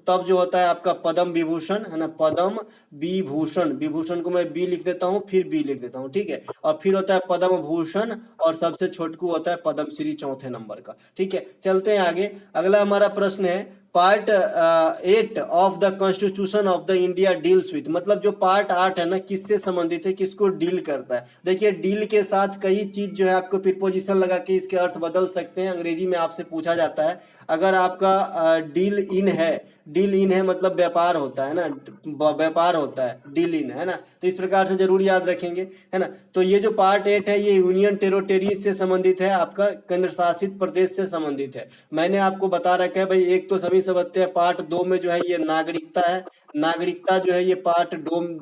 तब जो होता है आपका पद्म विभूषण, है ना, पद्म विभूषण, विभूषण को मैं बी लिख देता हूँ, फिर बी लिख देता हूँ, ठीक है, और फिर होता है पद्म भूषण, और सबसे छोटकू होता है पद्मश्री चौथे नंबर का। ठीक है, चलते हैं आगे। अगला हमारा प्रश्न है, part 8 of the constitution of the India deals with, मतलब जो पार्ट 8 है ना, किससे संबंधित है, किसको डील करता है। देखिए, डील के साथ कई चीज जो है आपको प्रीपोजिशन लगा के इसके अर्थ बदल सकते हैं। अंग्रेजी में आपसे पूछा जाता है, अगर आपका डील इन है, डील इन है मतलब व्यापार होता है ना, व्यापार होता है, डील इन है ना, तो इस प्रकार से जरूर याद रखेंगे, है ना। तो ये जो पार्ट 8 है, ये यूनियन टेरिटरीज से संबंधित है, आपका केंद्र शासित प्रदेश से संबंधित है। मैंने आपको बता रखा है भाई, एक तो सभी समझते हैं, पार्ट 2 में जो है ये नागरिकता है, नागरिकता जो है ये पार्ट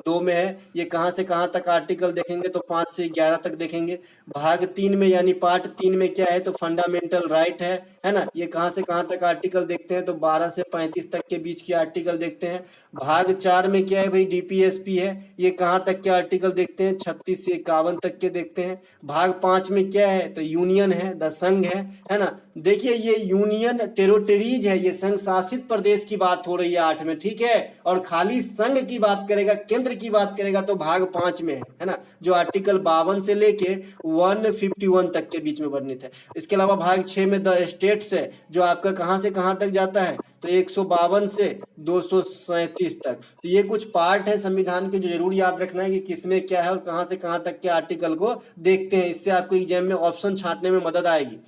2 में है। ये कहाँ से कहाँ तक आर्टिकल देखेंगे तो 5 से 11 तक देखेंगे। भाग 3 में यानी पार्ट 3 में क्या है, तो फंडामेंटल राइट है ना, ये कहाँ से कहाँ तक आर्टिकल देखते हैं, तो 12 से 35 तक के बीच के आर्टिकल देखते हैं। भाग 4 में क्या है भाई, डीपीएसपी है, ये कहाँ तक के आर्टिकल देखते हैं, 36 से 51 तक के देखते हैं। भाग 5 में क्या है, तो यूनियन है, द संघ है ना। देखिए, ये यूनियन टेरिटरीज है, ये संघ शासित प्रदेश की बात हो रही है 8 में, ठीक है, और खाली संघ की बात करेगा, केंद्र की बात करेगा तो भाग 5 में है ना, जो आर्टिकल 52 से लेके 151 तक के बीच में वर्णित है। इसके अलावा भाग 6 में द स्टेट्स है, जो आपका कहां से कहां तक जाता है, तो 152 से 237 तक। तो ये कुछ पार्ट है संविधान के जो जरूर याद रखना है कि किसमें क्या है और कहां से कहां तक के आर्टिकल को देखते हैं, इससे आपको एग्जाम में ऑप्शन छांटने में मदद आएगी।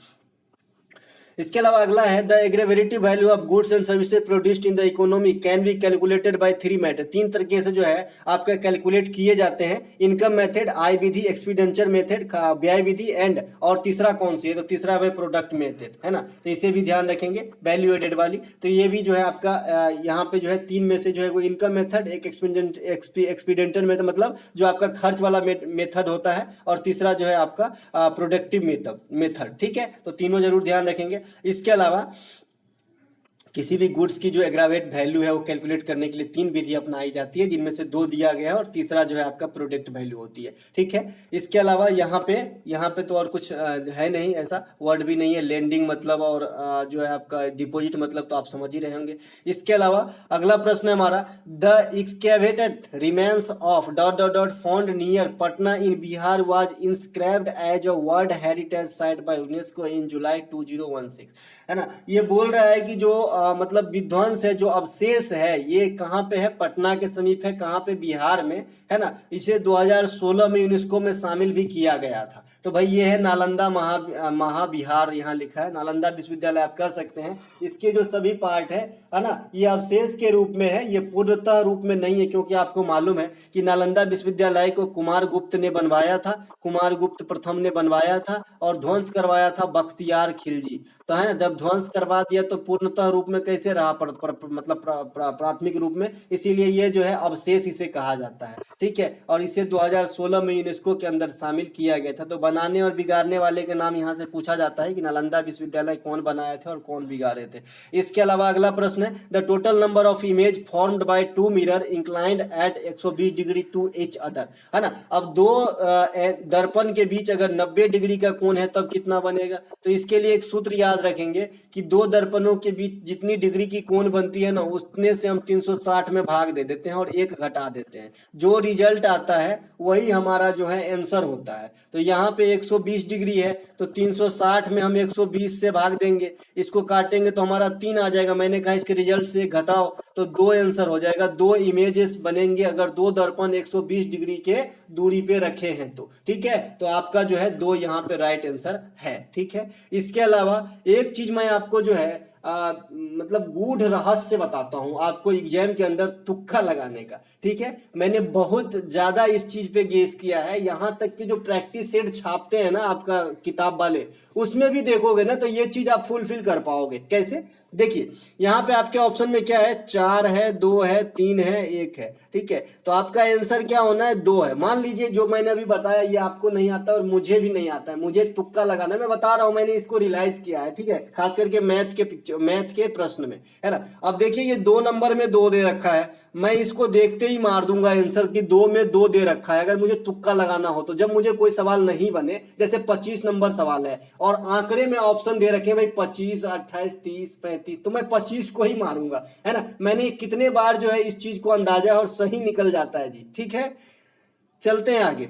इसके अलावा अगला है, the aggregative value of goods and services produced in the economy can be calculated by 3 method. 3 तरीके से जो है आपका कैलकुलेट किए जाते हैं, इनकम मेथड, आय विधि, एक्सपेंडिचर मेथड, व्यय विधि, एंड और तीसरा कौन सी है, तो तीसरा है प्रोडक्ट मेथड, है ना। तो इसे भी ध्यान रखेंगे, वैल्यू एडेड वाली। तो ये भी जो है आपका यहाँ पे जो है 3 में से जो है वो इनकम मेथड, एक एक्सपेंडिचर मेथड मतलब जो आपका खर्च वाला मेथड होता है, और तीसरा जो है आपका प्रोडक्टिव मेथड। ठीक है, तो तीनों जरूर ध्यान रखेंगे। इसके अलावा किसी भी गुड्स की जो एग्रावेट वैल्यू है वो कैलकुलेट करने के लिए 3 विधि अपनाई जाती है, जिनमें से 2 दिया गया है और तीसरा जो है आपका प्रोडक्ट वैल्यू होती है। ठीक है, इसके अलावा यहाँ पे तो और कुछ है नहीं, ऐसा वर्ड भी नहीं है। लेंडिंग मतलब और जो है आपका डिपॉजिट मतलब तो आप समझ ही रहे होंगे। इसके अलावा अगला प्रश्न है हमारा, the excavated remains of found near Patna in Bihar was inscribed as a world heritage site by UNESCO in July 2016, है ना। ये बोल रहा है कि जो मतलब विध्वंस है, जो अवशेष है, ये कहाँ पे है, पटना के समीप है, कहाँ पे, बिहार में, है ना। इसे 2016 में यूनेस्को में शामिल भी किया गया था। तो भाई ये है नालंदा महाविहार, यहाँ लिखा है नालंदा विश्वविद्यालय, आप कह सकते हैं। इसके जो सभी पार्ट है ना, ये अवशेष के रूप में है, ये पूर्णतः रूप में नहीं है, क्योंकि आपको मालूम है कि नालंदा विश्वविद्यालय को कुमार गुप्त ने बनवाया था, कुमार गुप्त प्रथम ने बनवाया था, और ध्वंस करवाया था बख्तियार खिलजी। तो है ना, जब ध्वंस करवा दिया तो पूर्णतः रूप में कैसे रहा, मतलब प्राथमिक रूप में, इसीलिए ये जो है अवशेष इसे कहा जाता है। ठीक है, और इसे 2016 में यूनेस्को के अंदर शामिल किया गया था। तो बनाने और बिगाड़ने वाले के नाम यहाँ से पूछा जाता है कि नालंदा विश्वविद्यालय कौन बनाए थे और कौन बिगाड़े थे। इसके अलावा अगला प्रश्न है, the total number of image formed by two mirror inclined at 120 degree to each other, है ना। अब दो दर्पण के बीच अगर 90 डिग्री का कोण है तब कितना बनेगा, तो इसके लिए एक सूत्र याद रखेंगे कि दो दर्पणों के बीच जितनी डिग्री की कोण बनती है ना, उतने से हम 360 में भाग दे देते हैं और एक घटा देते हैं। जो रिजल्ट आता है वही हमारा जो है आंसर होता है। तो यहाँ पे 120 डिग्री है तो 360 में हम 120 से भाग देंगे, इसको काटेंगे तो हमारा 3 आ जाएगा। मैंने कहा इसके रिजल्ट से घटाओ तो 2 आंसर हो जाएगा, 2 इमेजेस बनेंगे अगर दो दर्पण 120 डिग्री के दूरी पे रखे हैं तो। ठीक है, तो आपका जो है 2 यहाँ पे राइट आंसर है। ठीक है, इसके अलावा एक चीज मैं आपको जो है मतलब गूढ़ रहस्य बताता हूं आपको एग्जाम के अंदर तुक्का लगाने का। ठीक है, मैंने बहुत ज्यादा इस चीज पे गेस किया है, यहां तक कि जो प्रैक्टिस सेट छापते हैं ना आपका किताब वाले, उसमें भी देखोगे ना तो ये चीज आप फुलफिल कर पाओगे। कैसे, देखिए यहाँ पे आपके ऑप्शन में क्या है, 4 है, 2 है, 3 है, 1 है। ठीक है, तो आपका आंसर क्या होना है, 2 है। मान लीजिए जो मैंने अभी बताया ये आपको नहीं आता और मुझे भी नहीं आता है, मुझे तुक्का लगाना, मैं बता रहा हूं, मैंने इसको रियलाइज किया है। ठीक है, खास करके मैथ के प्रश्न में, है ना। अब देखिए ये 2 नंबर में 2 दे रखा है, मैं इसको देखते ही मार दूंगा आंसर की 2 में 2 दे रखा है। अगर मुझे तुक्का लगाना हो तो जब मुझे कोई सवाल नहीं बने, जैसे 25 नंबर सवाल है और आंकड़े में ऑप्शन दे रखे हैं भाई 25, 28, 30, 35, तो मैं 25 को ही मारूंगा, है ना। मैंने कितने बार जो है इस चीज को अंदाजा और सही निकल जाता है जी। ठीक है, चलते हैं आगे।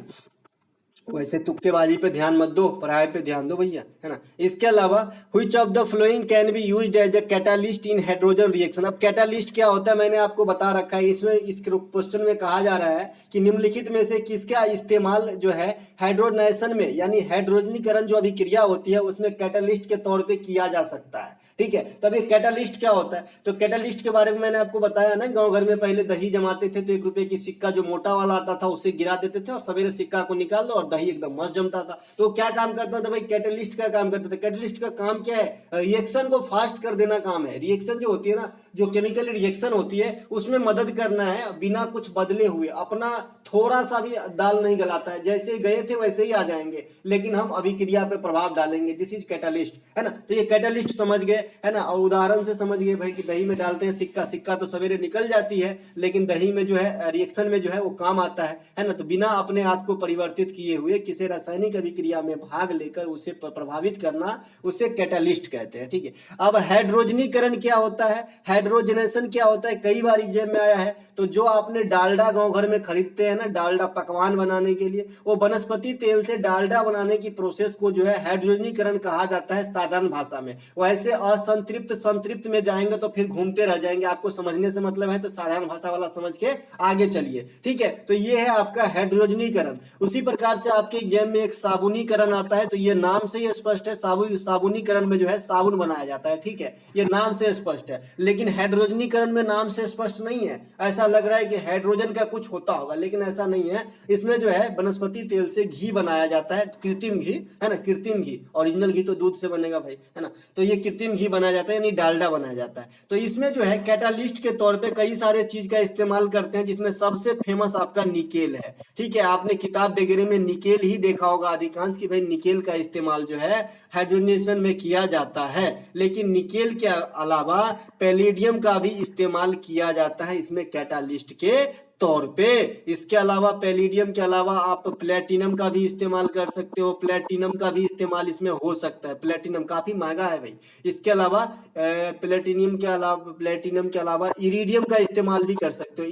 वैसे तुक्केबाजी पे ध्यान मत दो, पढ़ाई पे ध्यान दो भैया, है ना। इसके अलावा which of the following can be used as a catalyst in hydrogen reaction. अब कैटालिस्ट क्या होता है मैंने आपको बता रखा है, इसमें इस क्वेश्चन में कहा जा रहा है कि निम्नलिखित में से किसका इस्तेमाल जो है हाइड्रोजनेशन में, यानी हाइड्रोजनीकरण जो अभिक्रिया होती है उसमें कैटालिस्ट के तौर पर किया जा सकता है। ठीक है, तो अभी कैटालिस्ट क्या होता है, तो कैटालिस्ट के बारे में मैंने आपको बताया ना, गांव घर में पहले दही जमाते थे तो 1 रुपए की सिक्का जो मोटा वाला आता था उसे गिरा देते थे और सवेरे सिक्का को निकाल लो और दही एकदम मस्त जमता था। तो क्या काम करता था भाई, कैटालिस्ट का काम करता था। कैटालिस्ट का काम क्या है, रिएक्शन को फास्ट कर देना काम है। रिएक्शन जो होती है ना, जो केमिकल रिएक्शन होती है उसमें मदद करना है, बिना कुछ बदले हुए, अपना थोड़ा सा भी दाल नहीं गलाता है, जैसे गए थे वैसे ही आ जाएंगे, लेकिन हम अभिक्रिया पे प्रभाव डालेंगे। दिस इज कैटालिस्ट, है ना। तो ये कैटालिस्ट समझ गए, है ना। और उदाहरण से समझ गए भाई कि दही में डालते हैं सिक्का, सिक्का तो सवेरे निकल जाती है लेकिन दही में जो है रिएक्शन में जो है वो काम आता है ना। तो बिना अपने आप को परिवर्तित किए हुए किसी रासायनिक अभिक्रिया में भाग लेकर उसे प्रभावित करना, उसे कैटालिस्ट कहते हैं। ठीक है, अब हाइड्रोजनीकरण क्या होता है, हाइड्रोजनेशन क्या होता है, कई बार एग्जाम में आया है। तो जो आपने डालडा गांव घर में खरीदते हैं ना, डालडा पकवान बनाने के लिए, वो वनस्पति तेल से डालडा बनाने की प्रोसेस को जो है हाइड्रोजनीकरण कहा जाता है साधारण भाषा में। वैसे असंतृप्त संतृप्त में जाएंगे तो फिर घूमते रह जाएंगे, आपको समझने से मतलब है तो साधारण भाषा वाला समझ के आगे चलिए। ठीक है, तो ये है आपका हाइड्रोजनीकरण। उसी प्रकार से आपके एग्जाम में एक साबुनीकरण आता है, तो ये नाम से ही स्पष्ट है, साबुनीकरण में जो है साबुन बनाया जाता है। ठीक है, ये नाम से स्पष्ट है, लेकिन हाइड्रोजनीकरण में नाम से स्पष्ट नहीं है। ऐसा लग रहा है कि हाइड्रोजन का कुछ होता होगा, लेकिन ऐसा नहीं है। इसमें जो है वनस्पति तेल से घी बनाया जाता है, कृत्रिम घी, है ना। कृत्रिम घी, ओरिजिनल घी तो दूध से बनेगा भाई, है ना। तो ये कृत्रिम घी बनाया जाता है, यानी डालडा बनाया जाता है। तो इसमें जो है कैटालिस्ट के तौर पे कई सारे चीज का इस्तेमाल करते हैं, जिसमें सबसे फेमस आपका निकेल है। ठीक है, आपने किताब वगैरह में निकेल ही देखा होगा अधिकांश कि भाई निकेल का इस्तेमाल जो है हाइड्रोजनेशन में किया जाता है। लेकिन निकेल के अलावा पैलेडियम का भी इस्तेमाल किया जाता है इसमें कैटालिस्ट के तौर पे। इसके अलावा पैलेडियम के अलावा आप प्लेटिनम का भी इस्तेमाल कर सकते हो, प्लेटिनम का भी इस्तेमाल इसमें हो सकता है। प्लेटिनम काफी महंगा है भाई। इसके अलावा प्लेटिनम के अलावा इरिडियम का इस्तेमाल भी कर सकते हो।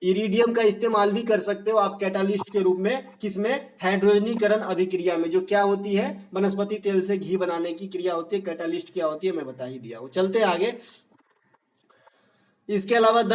इरिडियम का इस्तेमाल भी कर सकते हो आप कैटालिस्ट के रूप में, किसमें, हाइड्रोजनीकरण अभिक्रिया में, जो क्या होती है वनस्पति तेल से घी बनाने की क्रिया होती है। कैटालिस्ट क्या होती है मैं बता ही दिया हूं, चलते आगे। इसके अलावा the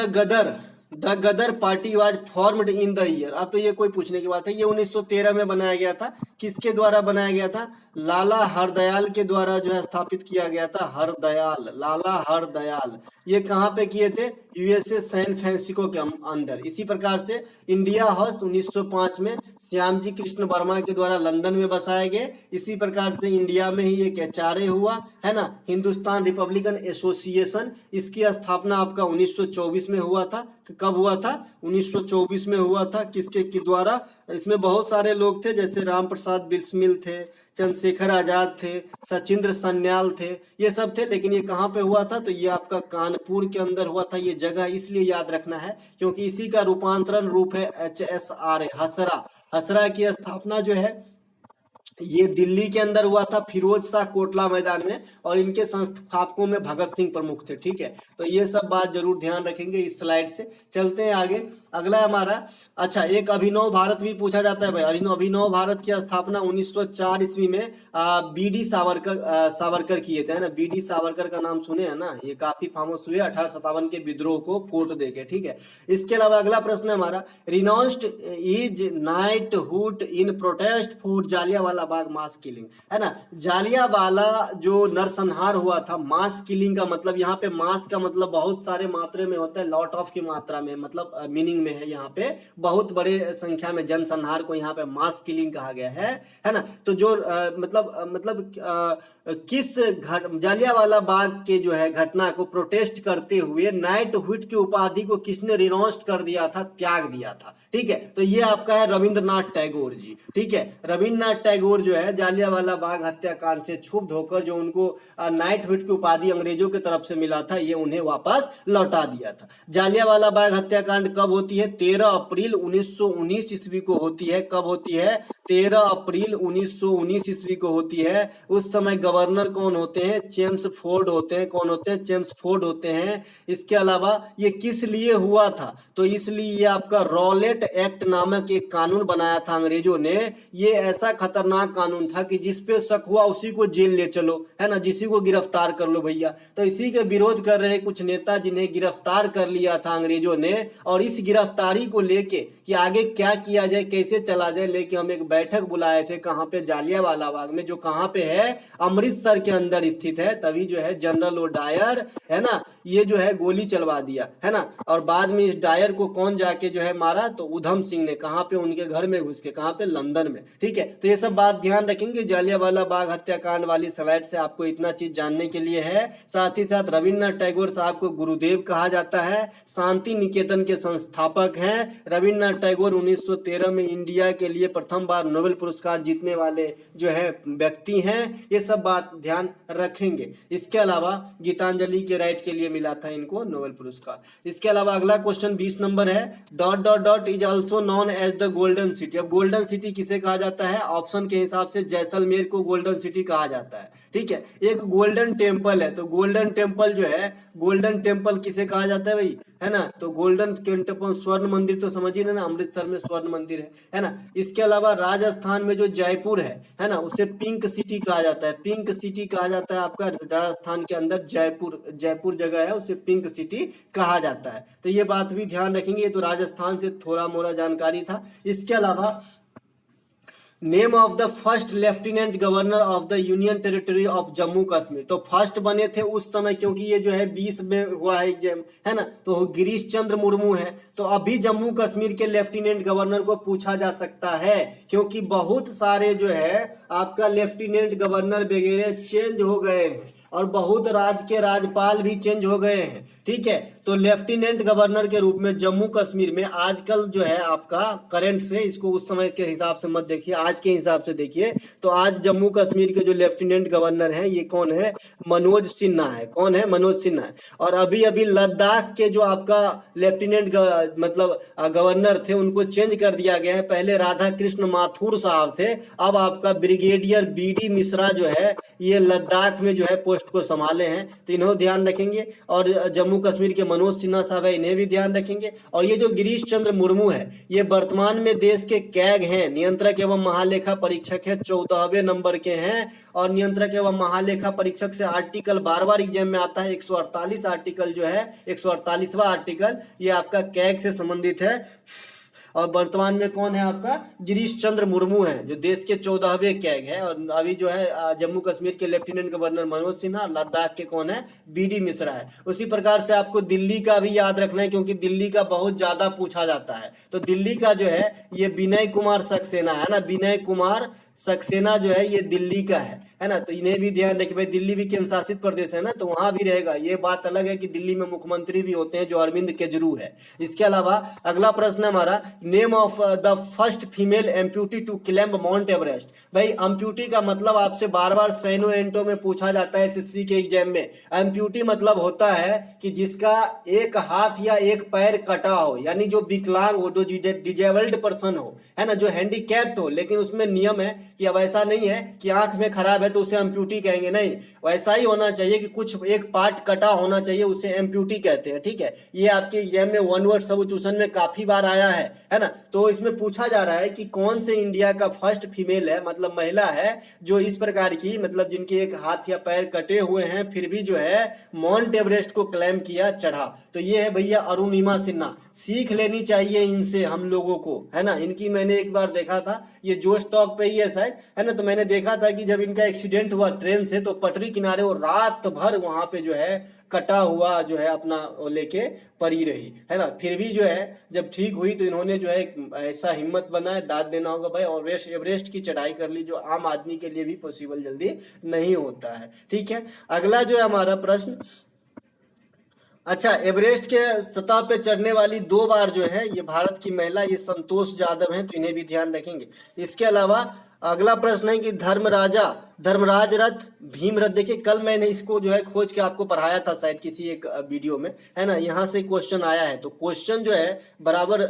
Ghadar party was formed in the year. अब तो ये कोई पूछने की बात है, ये 1913 में बनाया गया था। किसके द्वारा बनाया गया था, लाला हरदयाल के द्वारा जो है स्थापित किया गया था। हरदयाल, लाला हरदयाल, ये कहाँ पे किए थे? यूएसए सैन फ्रांसिस्को के अंदर। इसी प्रकार से इंडिया हाउस 1905 में श्यामजी कृष्ण वर्मा के द्वारा लंदन में बसाए गए। इसी प्रकार से इंडिया में ही एक एचआरए हुआ है ना, हिंदुस्तान रिपब्लिकन एसोसिएशन, इसकी स्थापना आपका 1924 में हुआ था। कब हुआ था? 1924 में हुआ था। किसके के द्वारा? इसमें बहुत सारे लोग थे, जैसे राम प्रसाद बिस्मिल थे, चंद्रशेखर आजाद थे, सचिंद्र सन्याल थे, ये सब थे। लेकिन ये कहाँ पे हुआ था? तो ये आपका कानपुर के अंदर हुआ था। ये जगह इसलिए याद रखना है क्योंकि इसी का रूपांतरण रूप है HSRA, हसरा। हसरा की स्थापना जो है ये दिल्ली के अंदर हुआ था, फिरोज शाह कोटला मैदान में, और इनके संस्थापकों में भगत सिंह प्रमुख थे। ठीक है, तो ये सब बात जरूर ध्यान रखेंगे। इस स्लाइड से चलते हैं आगे। अगला हमारा, अच्छा, एक अभिनव भारत भी पूछा जाता है भाई। अभिनव भारत की स्थापना 1904 ईस्वी में बीडी सावरकर किए थे, है ना। बीडी सावरकर का नाम सुने हैं ना, ये काफी फेमस हुए 1857 के विद्रोह को कोट देके। ठीक है, इसके अलावा अगला प्रश्न है हमारा, renounced is knighthood in protest for Jallianwala Bagh mass killing, है ना। जालियांवाला जो नरसंहार हुआ था, मास किलिंग का मतलब, यहाँ पे मास का मतलब बहुत सारे मात्रे में होता है, लॉट ऑफ की मात्रा में, मतलब मीनिंग में है। यहाँ पे बहुत बड़े संख्या में जनसंहार को यहाँ पे मास किलिंग कहा गया है ना। तो जो किस जालियांवाला बाग के जो है घटना को प्रोटेस्ट करते हुए नाइटहुड की उपाधि को किसने रिनाउंस कर दिया था, त्याग दिया था। ठीक है, तो ये आपका है रविंद्रनाथ टैगोर जी। ठीक है, रविंद्रनाथ टैगोर जो है जालियांवाला बाग हत्याकांड से क्षुब्ध होकर जो उनको नाइटहुड की उपाधि अंग्रेजों की तरफ से मिला था, ये उन्हें वापस लौटा दिया था। जालियांवाला बाग हत्याकांड कब होती है? 13 अप्रैल 1919 ईस्वी को होती है। कब होती है? 13 अप्रैल 1919 ईस्वी को होती है। उस समय गवर्नर कौन होते हैं? चेम्सफोर्ड होते हैं। कौन होते हैं? चेम्सफोर्ड होते हैं। इसके अलावा ये किस लिए हुआ था? तो इसलिए ये आपका रॉलेट एक्ट नामक एक कानून बनाया था अंग्रेजों ने। ये ऐसा खतरनाक कानून था कि जिस पे शक हुआ उसी को जेल ले चलो, है ना, जिसी को गिरफ्तार कर लो भैया। तो इसी के विरोध कर रहे कुछ नेता जिन्हें गिरफ्तार कर लिया था अंग्रेजों ने, और इस गिरफ्तारी को लेके कि आगे क्या किया जाए, कैसे चला जाए, लेके हम एक बैठक बुलाए थे। कहाँ पे? जालियांवाला बाग में, जो कहाँ पे है? अमृतसर के अंदर स्थित है। तभी जो है जनरल ओ डायर, है ना, ये जो है गोली चलवा दिया, है ना। और बाद में इस डायर को कौन जाके जो है मारा? तो उधम सिंह ने। कहाँ पे? उनके घर में घुस के। कहाँ पे? लंदन में। ठीक है, तो ये सब बात ध्यान रखेंगे। जालियांवाला बाग हत्याकांड वाली स्लाइड से आपको इतना चीज जानने के लिए है। साथ ही साथ रविंद्रनाथ टैगोर साहब को गुरुदेव कहा जाता है, शांति निकेतन के संस्थापक हैं। रविंद्रनाथ टैगोर 1913 में इंडिया के लिए प्रथम बार नोबेल पुरस्कार जीतने वाले जो है व्यक्ति हैं। ये सब बात ध्यान रखेंगे। इसके अलावा गीतांजलि के राइट के लिए मिला था इनको नोबेल पुरस्कार। इसके अलावा अगला क्वेश्चन 20 नंबर है, dot dot dot is also known as the golden city. अब गोल्डन सिटी किसे कहा जाता है? ऑप्शन के हिसाब से जैसलमेर को गोल्डन सिटी कहा जाता है। ठीक है, एक गोल्डन टेम्पल है, तो गोल्डन टेम्पल जो है, गोल्डन टेम्पल किसे कहा जाता है भाई, है ना। तो गोल्डन टेम्पल, स्वर्ण मंदिर तो समझिए ना, अमृतसर में स्वर्ण मंदिर है ना। इसके अलावा राजस्थान में जो जयपुर है ना, उसे पिंक सिटी कहा जाता है। पिंक सिटी कहा जाता है आपका राजस्थान के अंदर, जयपुर जगह है, उसे पिंक सिटी कहा जाता है। तो ये बात भी ध्यान रखेंगे। ये तो राजस्थान से थोड़ा मोड़ा जानकारी था। इसके अलावा name of the first lieutenant governor of the union territory of Jammu Kashmir. तो फर्स्ट बने थे उस समय, क्योंकि ये जो है 20 में हुआ है ना, तो गिरीश चंद्र मुर्मू है। तो अभी जम्मू कश्मीर के लेफ्टिनेंट गवर्नर को पूछा जा सकता है, क्योंकि बहुत सारे जो है आपका लेफ्टिनेंट गवर्नर वगैरह चेंज हो गए हैं, और बहुत राज्य के राज्यपाल भी चेंज हो गए हैं। ठीक है, तो लेफ्टिनेंट गवर्नर के रूप में जम्मू कश्मीर में आजकल जो है आपका करंट से, इसको उस समय के हिसाब से मत देखिए, आज के हिसाब से देखिए। तो आज जम्मू कश्मीर के जो लेफ्टिनेंट गवर्नर हैं, ये कौन है? मनोज सिन्हा है। कौन है? मनोज सिन्हा है। और अभी अभी लद्दाख के जो आपका लेफ्टिनेंट मतलब गवर्नर थे, उनको चेंज कर दिया गया है। पहले राधा कृष्ण माथुर साहब थे, अब आपका ब्रिगेडियर BD मिश्रा जो है, ये लद्दाख में जो है पोस्ट को संभाले हैं। तो इन्हें ध्यान रखेंगे। और जम्मू कश्मीर के मनोज सिन्हा साहब है, इन्हें भी ध्यान रखेंगे। और ये जो गिरीश चंद्र मुर्मू है, ये वर्तमान में देश के कैग हैं, नियंत्रक एवं महालेखा परीक्षक है, 14वें नंबर के हैं। और नियंत्रक एवं महालेखा परीक्षक से आर्टिकल बार बार एग्जाम में आता है, 148 आर्टिकल जो है, 148वां आर्टिकल, ये आपका कैग से संबंधित है। और वर्तमान में कौन है आपका, गिरीश चंद्र मुर्मू है जो देश के 14वें कैग है। और अभी जो है जम्मू कश्मीर के लेफ्टिनेंट गवर्नर मनोज सिन्हा, लद्दाख के कौन है, बीडी मिश्रा है। उसी प्रकार से आपको दिल्ली का भी याद रखना है क्योंकि दिल्ली का बहुत ज्यादा पूछा जाता है। तो दिल्ली का जो है ये विनय कुमार सक्सेना है ना, विनय कुमार सक्सेना जो है ये दिल्ली का है ना। तो इन्हें भी ध्यान रखिए भाई, दिल्ली भी केंद्र शासित प्रदेश है ना, तो वहां भी रहेगा। ये बात अलग है कि दिल्ली में मुख्यमंत्री भी होते हैं जो अरविंद केजरीवाल है। इसके अलावा अगला प्रश्न है हमारा, name of the first female amputee to climb Mount Everest. भाई एम्प्यूटी का मतलब आपसे बार बार सैनो एंटो में पूछा जाता है एसएससी के एग्जाम में। एम्प्यूटी मतलब होता है कि जिसका एक हाथ या एक पैर कटा हो, यानी जो विकलांग हो, जो डिजेबल्ड पर्सन हो, है ना, जो हैंडीकैप्ड हो। लेकिन उसमें नियम है कि अब ऐसा नहीं है कि आंख में खराब है तो उसे एम्प्यूटी कहेंगे, नहीं, वैसा ही होना चाहिए कि कुछ एक पार्ट कटा होना चाहिए, उसे एम्प्यूटी कहते हैं। ठीक है, ये आपके एग्जाम में वन वर्ड सब्स्टिट्यूशन में काफी बार आया है ना। तो इसमें पूछा जा रहा है कि कौन से इंडिया का फर्स्ट फीमेल है, मतलब महिला है, जो इस प्रकार की, मतलब जिनके एक हाथ या पैर कटे हुए हैं फिर भी जो है माउंट एवरेस्ट को क्लाइम किया, चढ़ा। तो ये है भैया अरुणिमा सिन्हा। सीख लेनी चाहिए इनसे हम लोगों को, है ना। इनकी मैंने एक बार देखा था, ये जोश टॉक पे ही है शायद, है ना। तो मैंने देखा था कि जब इनका एक्सीडेंट हुआ ट्रेन से, तो पटरी किनारे वो रात भर वहां पे जो है कटा हुआ जो है अपना लेके पड़ी रही, है ना। फिर भी जो है जब ठीक हुई तो इन्होंने जो है ऐसा हिम्मत बनाए, दाद देना होगा भाई, और एवरेस्ट की चढ़ाई कर ली, जो आम आदमी के लिए भी पॉसिबल जल्दी नहीं होता है। ठीक है, अगला जो है हमारा प्रश्न, अच्छा, एवरेस्ट के सतह पे चढ़ने वाली 2 बार जो है ये भारत की महिला, ये संतोष जाधव हैं, तो इन्हें भी ध्यान रखेंगे। इसके अलावा अगला प्रश्न है कि धर्मराज रथ, भीम रथ। देखिए कल मैंने इसको जो है खोज के आपको पढ़ाया था शायद किसी एक वीडियो में, है ना। यहाँ से क्वेश्चन आया है, तो क्वेश्चन जो है बराबर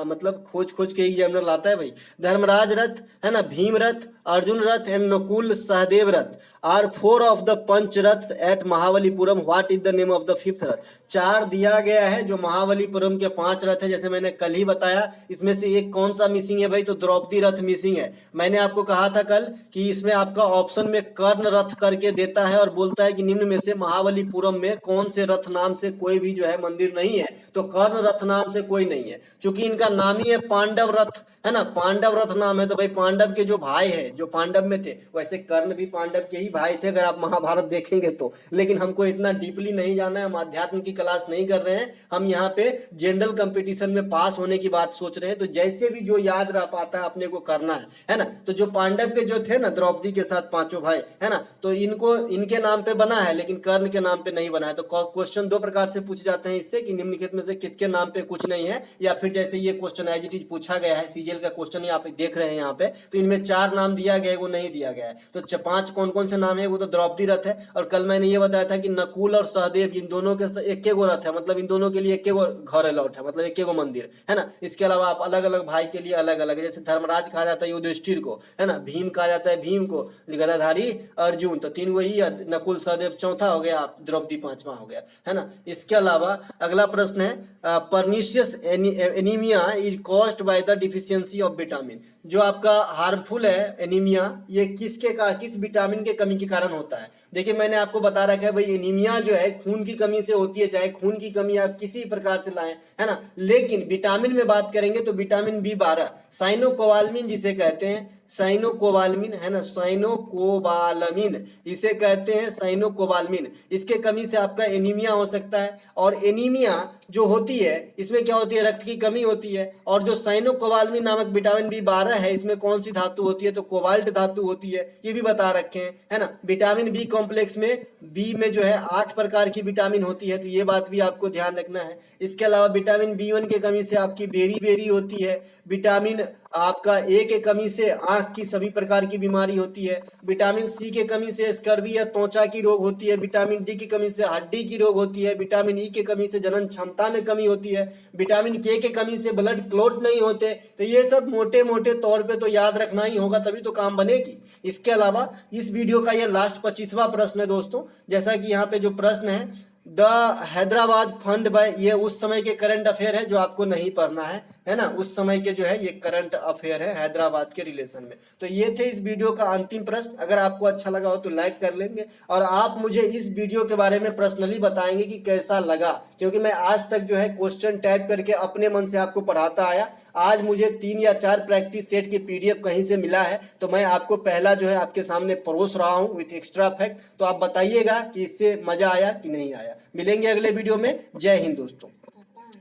मतलब खोज के एग्जामिनर लाता है भाई। धर्मराज रथ, है ना, भीम रथ, अर्जुन रथ and Nakul Sahdev Rath are 4 of the Panch Rath at Mahabalipuram, what is the name of the 5th Rath. 4 दिया गया है जो महाबलीपुरम के 5 रथ है, जैसे मैंने कल ही बताया। इसमें से एक कौन सा मिसिंग है भाई, तो द्रौपदी रथ मिसिंग है। मैंने आपको कहा था कल कि इसमें आपका ऑप्शन में कर्ण रथ करके देता है और बोलता है कि निम्न में से महाबलीपुरम में कौन से रथ नाम से कोई भी जो है मंदिर नहीं है, तो कर्ण रथ नाम से कोई नहीं है, क्योंकि इनका नाम ही है पांडव रथ, है ना। पांडव रथ नाम है, तो भाई पांडव के जो भाई है, जो पांडव में थे, वैसे कर्ण भी पांडव के ही भाई थे अगर आप महाभारत देखेंगे तो। लेकिन हमको इतना डीपली नहीं जाना है, हम अध्यात्म की क्लास नहीं कर रहे हैं, हम यहाँ पे जनरल कंपटीशन में पास होने की बात सोच रहे हैं। तो जैसे भी जो याद रह पाता है अपने को करना है ना। तो जो पांडव के जो थे ना द्रौपदी के साथ 5 भाई, है ना, तो इनको इनके नाम पे बना है, लेकिन कर्ण के नाम पे नहीं बना है। तो क्वेश्चन 2 प्रकार से पूछे जाते हैं इससे कि निम्नलिखित में से किसके नाम पे कुछ नहीं है, या फिर जैसे ये क्वेश्चन एज इट इज पूछा गया है, सीजीएल का क्वेश्चन आप देख रहे हैं यहाँ पे, तो इनमें 4 नाम दिया गया है, वो नहीं दिया गया है। तो 5 कौन कौन से नाम है, वो तो द्रौपदी रथ है। और कल मैंने ये बताया था कि नकुल और सहदेव, इन दोनों के एक गो रथ है, मतलब इन दोनों के लिए एक गो घर अलॉट है, मतलब एक गो मंदिर, है ना। इसके अलावा आप अलग अलग भाई के लिए अलग अलग, जैसे धर्मराज कहा जाता है युधिष्ठिर को, है ना, भीम कहा जाता है भीम को, गदाधारी अर्जुन, तो 3 वही है, नकुल सहदेव चौथा हो गया, द्रौपदी 5वां हो गया, है ना। इसके अलावा अगला प्रश्न है, pernicious anaemia is caused by the deficiency of vitamin. जो आपका हार्मफुल है एनीमिया, ये किस विटामिन के कमी के कारण होता है। देखिए मैंने आपको बता रखा है भाई, एनीमिया जो है खून की कमी से होती है, चाहे खून की कमी आप किसी प्रकार से लाएं, है ना। लेकिन विटामिन में बात करेंगे तो विटामिन B12 साइनोकोबालामिन जिसे कहते हैं, साइनोकोबालामिन, है ना, साइनोकोबालामिन इसे कहते हैं, साइनोकोबालामिन। इसके कमी से आपका एनीमिया हो सकता है। और एनीमिया जो होती है इसमें क्या होती है, रक्त की कमी होती है। और जो साइनोकोबालामिन नामक विटामिन B12 है, इसमें कौन सी धातु होती है, तो कोबाल्ट धातु होती है, ये भी बता रखे हैं, है ना। विटामिन बी कॉम्प्लेक्स में बी में जो है 8 प्रकार की विटामिन होती है, तो ये बात भी आपको ध्यान रखना है। इसके अलावा विटामिन B1 के कमी से आपकी बेरी होती है। विटामिन आपका ए के कमी से आंख की सभी प्रकार की बीमारी होती है। विटामिन सी के कमी से स्कर्वी या त्वचा की रोग होती है। विटामिन डी की कमी से हड्डी की रोग होती है। विटामिन ई के कमी से जनन क्षमता में कमी होती है। विटामिन के कमी से ब्लड क्लॉट नहीं होते। तो ये सब मोटे मोटे तौर पे तो याद रखना ही होगा, तभी तो काम बनेगी। इसके अलावा इस वीडियो का ये लास्ट 25वां प्रश्न है दोस्तों। जैसा कि यहाँ पे जो प्रश्न है, द हैदराबाद फंड बाय, ये उस समय के करंट अफेयर है जो आपको नहीं पढ़ना है, है ना, उस समय के जो है ये करंट अफेयर है हैदराबाद के रिलेशन में। तो ये थे इस वीडियो का अंतिम प्रश्न। अगर आपको अच्छा लगा हो तो लाइक कर लेंगे, और आप मुझे इस वीडियो के बारे में पर्सनली बताएंगे कि कैसा लगा, क्योंकि मैं आज तक जो है क्वेश्चन टाइप करके अपने मन से आपको पढ़ाता आया। आज मुझे 3 या 4 प्रैक्टिस सेट की पीडीएफ कहीं से मिला है, तो मैं आपको पहला जो है आपके सामने परोस रहा हूं विथ एक्स्ट्रा फैक्ट। तो आप बताइएगा कि इससे मजा आया कि नहीं आया। मिलेंगे अगले वीडियो में। जय हिंद दोस्तों।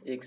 एक